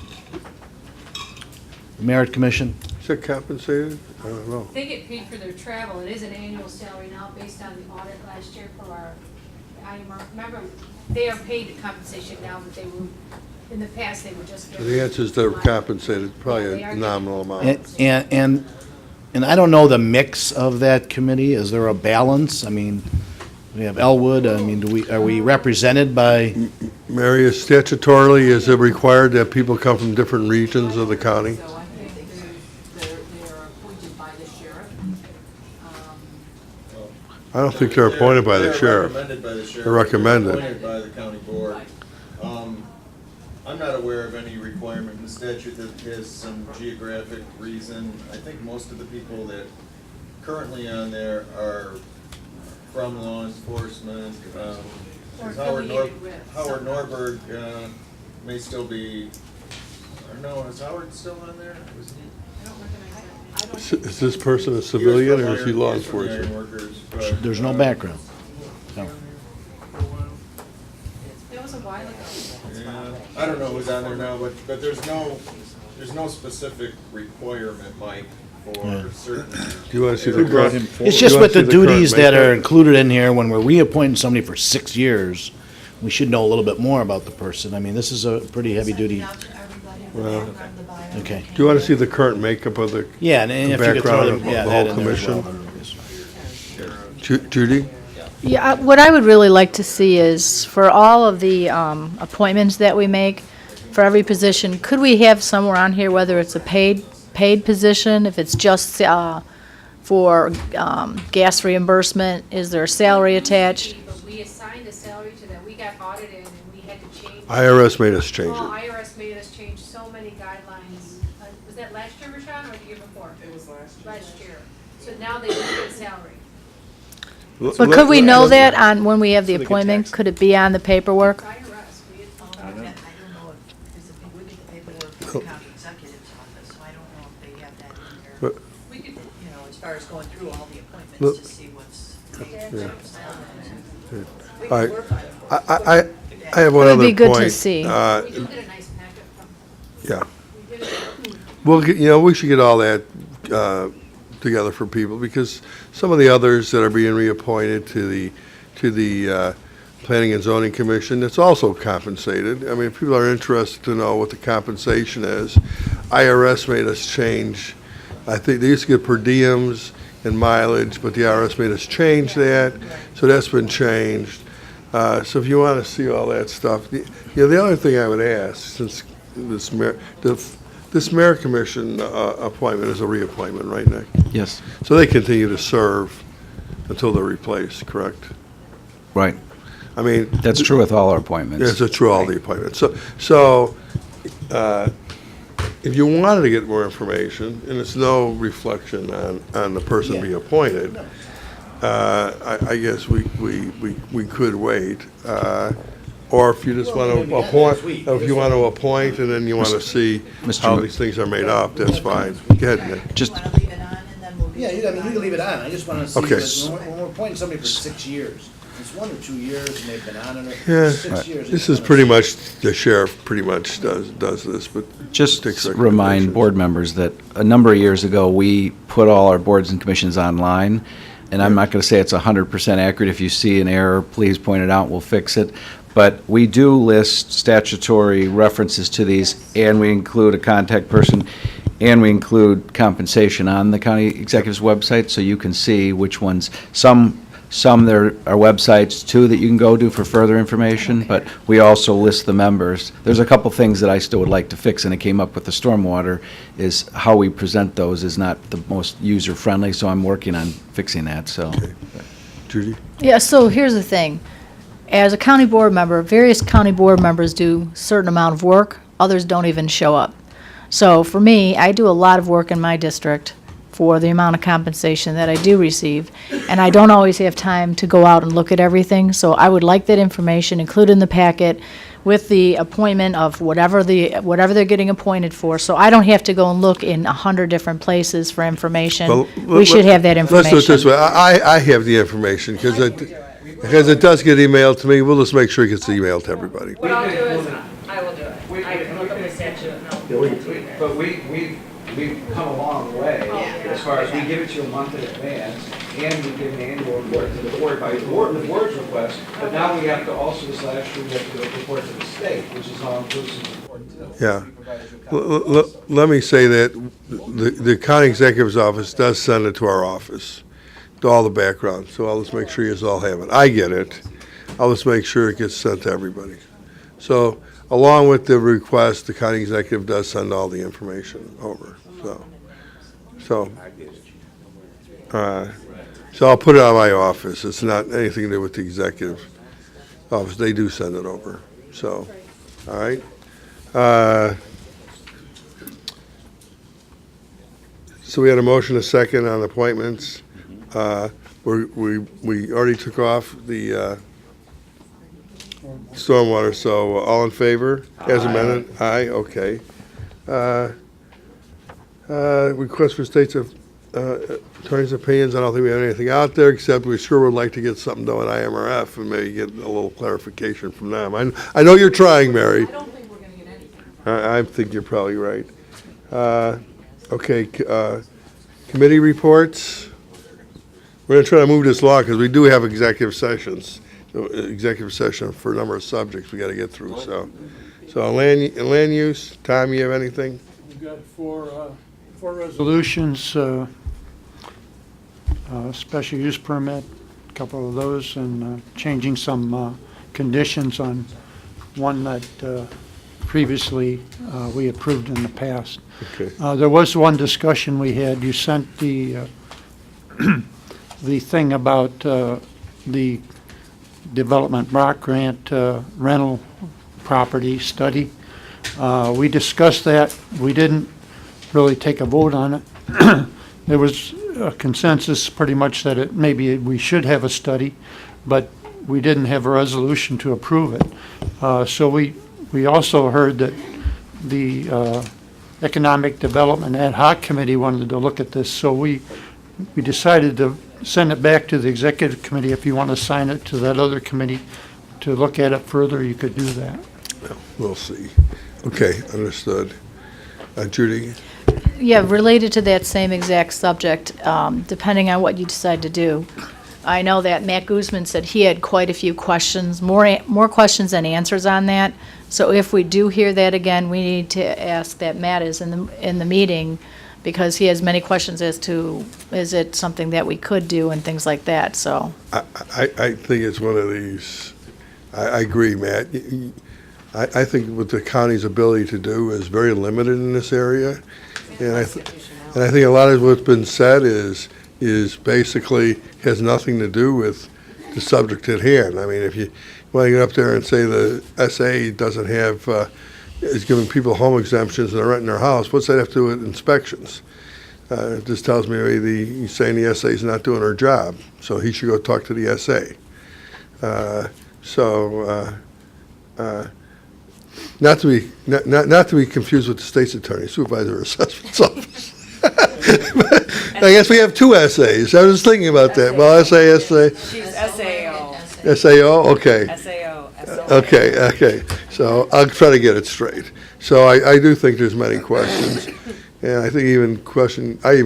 Merit commission? Is it compensated? I don't know. They get paid for their travel. It is an annual salary now based on the audit last year for our, I remember, they are paid compensation now, but they were, in the past, they were just. So the answer is they're compensated, probably a nominal amount. And I don't know the mix of that committee. Is there a balance? I mean, we have Elwood. I mean, are we represented by? Mary, statutorily, is it required that people come from different regions of the county? So I think they're appointed by the sheriff. I don't think they're appointed by the sheriff. Recommended by the sheriff. They're recommended. Appointed by the county board. I'm not aware of any requirement in the statute that has some geographic reason. I think most of the people that currently on there are from law enforcement. 'cause affiliated with Howard some. Norberg, may still be, or no, is Howard still on there? Was he? I don't recognize that. I don't Is think is this person a civilian or is he law He was from Iron enforcement? Workers, but, There's no background. No. That was a while ago. yeah, I don't know who's on there now, but there's no specific requirement, Mike, Yeah. for certain. Do you want to see Who the brought current? him forward? It's Do you just wanna with the see current duties that are makeup? included in here, when we're reappointing somebody for 6 years, we should know a little bit more about the person. I mean, this is a pretty heavy duty. Well, Okay. do you want to see the current makeup of the Yeah, and the if you could throw background them, of yeah, the that whole in there as well. commission? Judy? Yeah, what I would really like to see is, for all of the appointments that we make, for every position, could we have somewhere on here, whether it's a paid position, if it's just for gas reimbursement, is there a salary attached? But we assigned a salary to that, we got audited and we had to change. IRS made us change Oh, it. IRS made us change so many guidelines. Was that last year, Rashawn, or the year before? It was last year. So now they do get a salary. But could we know that on, when we have the appointment, could it be on the paperwork? IRS, we had told them. I don't know if, there's a big, we get the paperwork from the county executive's office, so I don't know if they have that in there. But- We could, you know, as far as going through all the appointments Look- to see what's. All right, I have one It other would point. be good to see. We do get a nice packet from. Yeah. We did it. Well, we should get all that together for people, because some of the others that are being reappointed to the Planning and Zoning Commission, it's also compensated. I mean, if people are interested to know what the compensation is, IRS made us change. I think they used to get per diems and mileage, but the IRS made us change that, so that's been changed. So if you want to see all that stuff, the other thing I would ask, since this mayor commission appointment is a reappointment, right, Nick? Yes, So they continue to serve until they're replaced, correct? right. I mean. That's true with all our appointments. Yes, it's true, all the appointments. So if you wanted to get more information, and it's no reflection on the person being appointed, I guess we could wait. Or if you just want to appoint, if you want to appoint and then you want to see how these things are made up, that's fine. Go ahead, Nick. Just, Yeah, you can leave it on. I just want to see, Okay. when we're appointing somebody for 6 years, it's 1 or 2 years and they've been on it Yeah, for 6 years. this is pretty much, the sheriff pretty much does this, but. just takes remind board members that a number of years ago, we put all our boards and commissions online, and I'm not going to say it's 100% accurate. If you see an error, please point it out, we'll fix it. But we do list statutory references to these, and we include a contact person, and we include compensation on the county executive's website, so you can see which ones. Some there are websites too that you can go to for further information, but we also list the members. There's a couple things that I still would like to fix, and it came up with the stormwater, is how we present those is not the most user-friendly, so I'm working on fixing that, so. Judy? Yeah, so here's the thing. As a county board member, various county board members do a certain amount of work, others don't even show up. So for me, I do a lot of work in my district for the amount of compensation that I do receive, and I don't always have time to go out and look at everything, so I would like that information included in the packet with the appointment of whatever they're getting appointed for, so I don't have to go and look in 100 different places for information. Well, We should have that information. Let's do it this way. I have the information, because it does get emailed to me. We'll just make sure it gets emailed to everybody. What I'll do is, I will do it. I can look up the statute and I'll. But we've come a long way as far as we give it to you a month in advance, and we give an annual report to the board by the board's request, but now we have to also, this last year, we have to report to the state, which is all inclusive report too. Yeah. Let me say that the county executive's office does send it to our office, to all the background, so I'll just make sure you all have it. I get it. I'll just make sure it gets sent to everybody. So, along with the request, the county executive does send all the information over, so I'll put it on my office. It's not anything to do with the executive office. They do send it over, so, all right? So we had a motion, a second on appointments. We already took off the Stormwater, so all in favor? As amended? Aye, okay. Request for states of attorney's opinions. I don't think we have anything out there, except we sure would like to get something done with IMRF and maybe get a little clarification from them. I know you're trying, Mary. I don't think we're gonna get anything. I think you're probably right. Okay, committee reports. We're gonna try to move this along because we do have executive sessions, executive session for a number of subjects we gotta get through, so. So land use, Tom, you have anything? We've got four resolutions, special use permit, a couple of those, and changing some conditions on one that previously we approved in the past. Okay. There was one discussion we had. You sent the the thing about the development block grant rental property study. We discussed that. We didn't really take a vote on it. There was a consensus pretty much that maybe we should have a study, but we didn't have a resolution to approve it. So we also heard that the Economic Development Ad Hoc Committee wanted to look at this, so we decided to send it back to the Executive Committee. If you want to assign it to that other committee to look at it further, you could do that. We'll see. Okay, understood. Judy? Yeah, related to that same exact subject, depending on what you decide to do. I know that Matt Guzman said he had quite a few questions, more questions than answers on that. So if we do hear that again, we need to ask that Matt is in the meeting, because he has many questions as to, is it something that we could do and things like that, so. I think it's one of these, I agree, Matt. I think what the county's ability to do is very limited in this area. And I think a lot of what's been said is basically has nothing to do with the subject at hand. I mean, if you want to get up there and say the SA doesn't have, is giving people home exemptions and they're renting their house, what's that have to do with inspections? It just tells me he's saying the SA is not doing her job, so he should go talk to the SA. Not to be confused with the state's attorney, supervisor assessment's office. I guess we have two SAs. I was thinking about that. Well, SA. She's SAO. SAO, okay. SAO. Okay. So I'll try to get it straight. So I do think there's many questions. And I think I even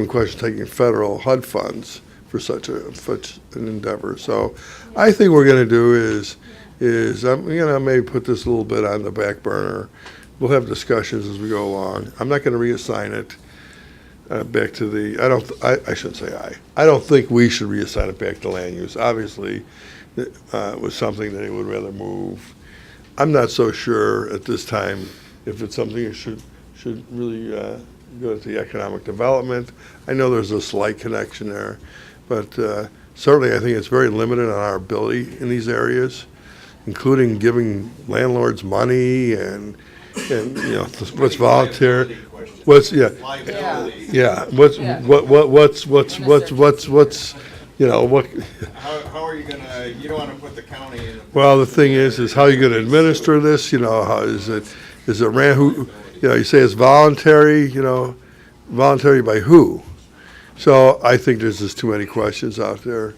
question taking federal HUD funds for such an endeavor. So I think what we're going to do is I'm going to maybe put this a little bit on the back burner. We'll have discussions as we go along. I'm not going to reassign it back to the, I shouldn't say I don't think we should reassign it back to land use. Obviously, it was something that he would rather move. I'm not so sure at this time if it's something that should really go to the economic development. I know there's a slight connection there, but certainly I think it's very limited on our ability in these areas, including giving landlords money and what's volunteer, what's what's How are you gonna, you don't wanna put the county in. Well, the thing is how are you gonna administer this? How is it ran, who, you say it's voluntary, voluntary by who? So I think there's just too many questions out there.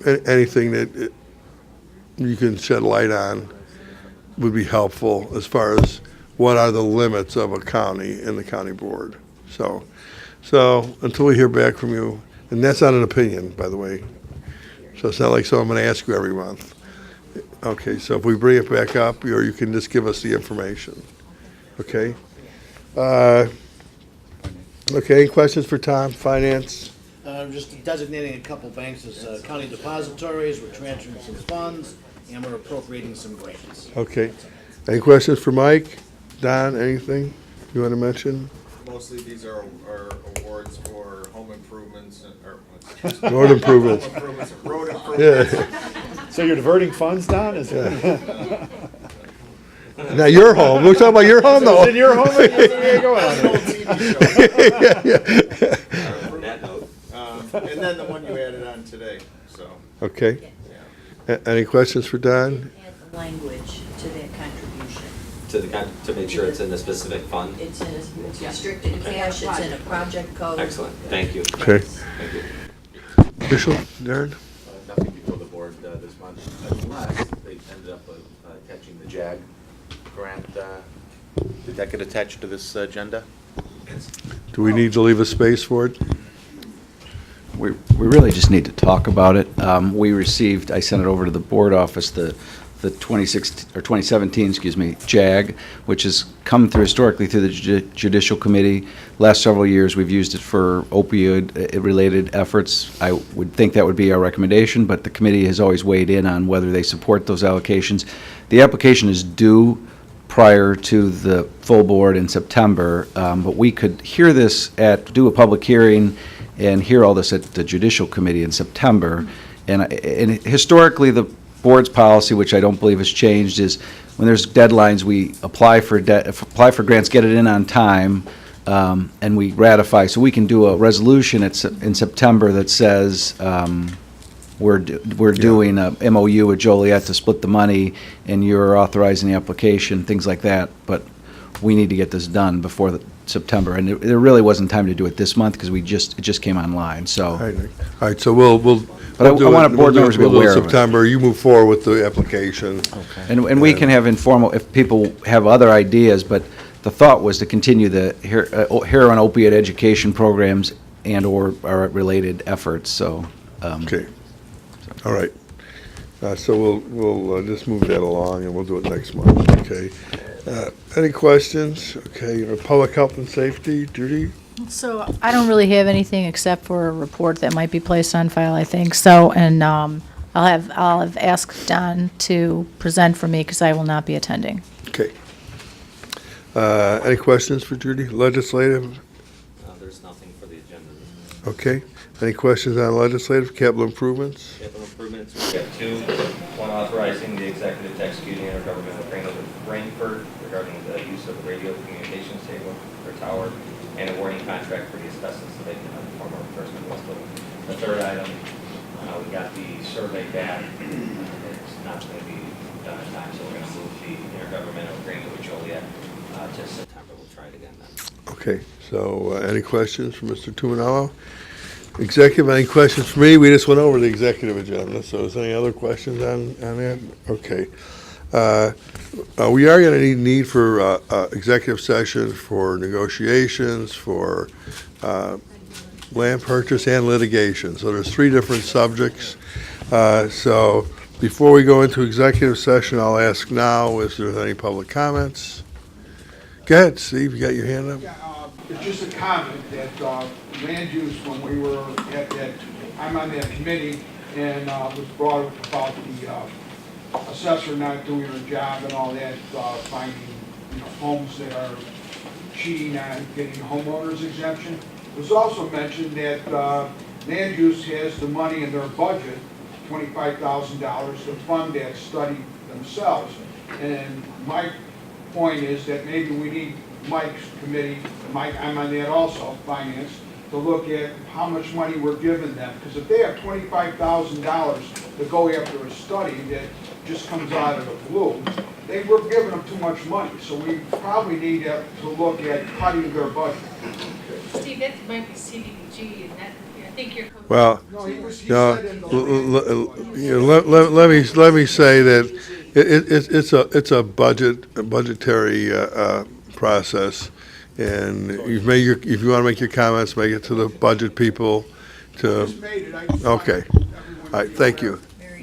Anything that you can shed light on would be helpful as far as what are the limits of a county and the county board. So until we hear back from you, and that's not an opinion, by the way. So it's not like, so I'm going to ask you every month. Okay, so if we bring it back up, or you can just give us the information. Okay? Okay, any questions for Tom, finance? Just designating a couple banks as county depositories, we're transferring some funds, and we're appropriating some grants. Okay. Any questions for Mike? Don, anything you want to mention? Mostly these are awards for home improvements Road improvements. Road improvements. Yeah. So you're diverting funds, Don? Now your home. We're talking about your home, though. Is it your home? And then the one you added on today, so. Okay. Any questions for Don? language to that contribution. To make sure it's in a specific fund? It's restricted cash, it's in a project code. Excellent, thank you. Okay. Thank you. Official, Darren? Nothing before the board this month, unless they ended up attaching the JAG grant. Did that get attached to this agenda? Do we need to leave a space for it? We really just need to talk about it. We received, I sent it over to the board office, the 2017, JAG, which has come through historically through the Judicial Committee. Last several years, we've used it for opioid-related efforts. I would think that would be our recommendation, but the committee has always weighed in on whether they support those allocations. The application is due prior to the full board in September, but we could hear this do a public hearing and hear all this at the Judicial Committee in September. And historically, the board's policy, which I don't believe has changed, is when there's deadlines, we apply for grants, get it in on time, and we ratify. So we can do a resolution in September that says we're doing a MOU with Joliet to split the money, and you're authorizing the application, things like that. But we need to get this done before September, and there really wasn't time to do it this month because it just came online. So, All right, so we'll But I want board members to be aware of it. September, you move forward with the application. Okay. And we can have informal, if people have other ideas, but the thought was to continue the heroin opioid education programs and/or our related efforts, so. Okay. All right. So we'll just move that along, and we'll do it next month, okay? Any questions? Okay, public health and safety, Judy? So I don't really have anything except for a report that might be placed on file, I think. So, and I'll have asked Don to present for me because I will not be attending. Okay. Any questions for Judy? Legislative? There's nothing for the agenda. Okay. Any questions on legislative, capital improvements? Capital improvements, we have two. One authorizing the executive to execute an intergovernmental agreement with Rainford regarding the use of the radio communications table or tower, and awarding contract for the asbestos abatement on the former First Midwest building. The third item, we got the survey back. It's not going to be done in time, so we're going to move the intergovernmental agreement with Joliet to September. We'll try it again then. Okay, so any questions for Mr. Tuminello? Executive, any questions for me? We just went over the executive agenda, so is there any other questions on that? Okay. We are going to need for executive session for negotiations, for land purchase and litigation. So there's three different subjects. So before we go into executive session, I'll ask now if there's any public comments. Go ahead, Steve, you got your hand up? It's just a comment that land use, when we were I'm on that committee, and was brought up about the assessor not doing her job and all that, finding homes that are cheating on getting homeowners exemption. It was also mentioned that land use has the money in their budget, $25,000, to fund that study themselves. And my point is that maybe we need Mike's committee, I'm on that also, finance, to look at how much money we're giving them. Because if they have $25,000 to go after a study that just comes out of the blue, we're giving them too much money. So we probably need to look at cutting their budget. Steve, that might be CDBG, and that, I think you're. Well, No, he no, said in the- let me say that it's a budgetary process, and if you want to make your comments, make it to the budget people. Okay. All right. Thank you,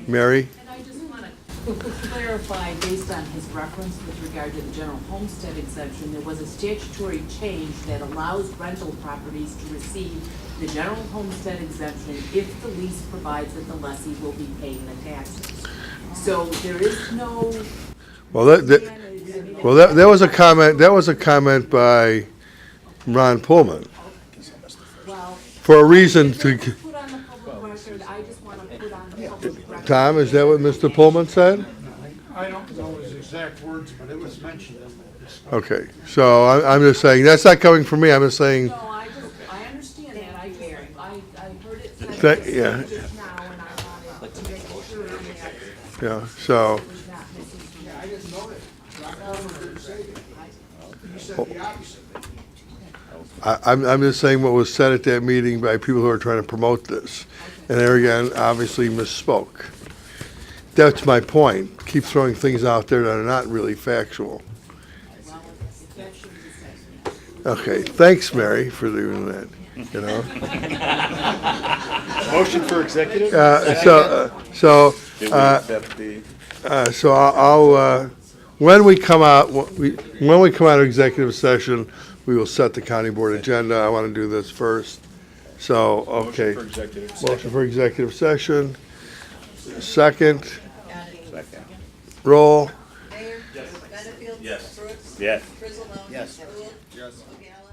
Mary. And I just want to clarify, based on his reference with regard to the general homestead exemption, there was a statutory change that allows rental properties to receive the general homestead exemption if the lease provides that the lessee will be paying the taxes. So there is no. Well, that was a comment. That was a comment by Ron Pullman. For a reason to. Put on the public record, I just want to put on the public record. Tom, is that what Mr. Pullman said? I don't know his exact words, but it was mentioned. Okay, so I'm just saying, that's not coming from me, I'm just saying. No, I understand that, I heard it said Yeah. just now, and I wanted to make sure that Yeah, so, it was not missing You said the opposite. I'm just saying what was said at that meeting by people who are trying to promote this. And there again, obviously misspoke. That's my point. Keep throwing things out there that are not really factual. Okay, thanks, Mary, for doing that, you know? Motion for executive? So I'll, when we come out, when we come out of executive session, we will set the county board agenda. I want to do this first. So, okay. Motion for executive. Motion for executive session. Second. Second. Roll. Mayor? Benfield? Yes. Brooks? Yes. Frizell? Yes. Ruble? Yes. O'Gallagher?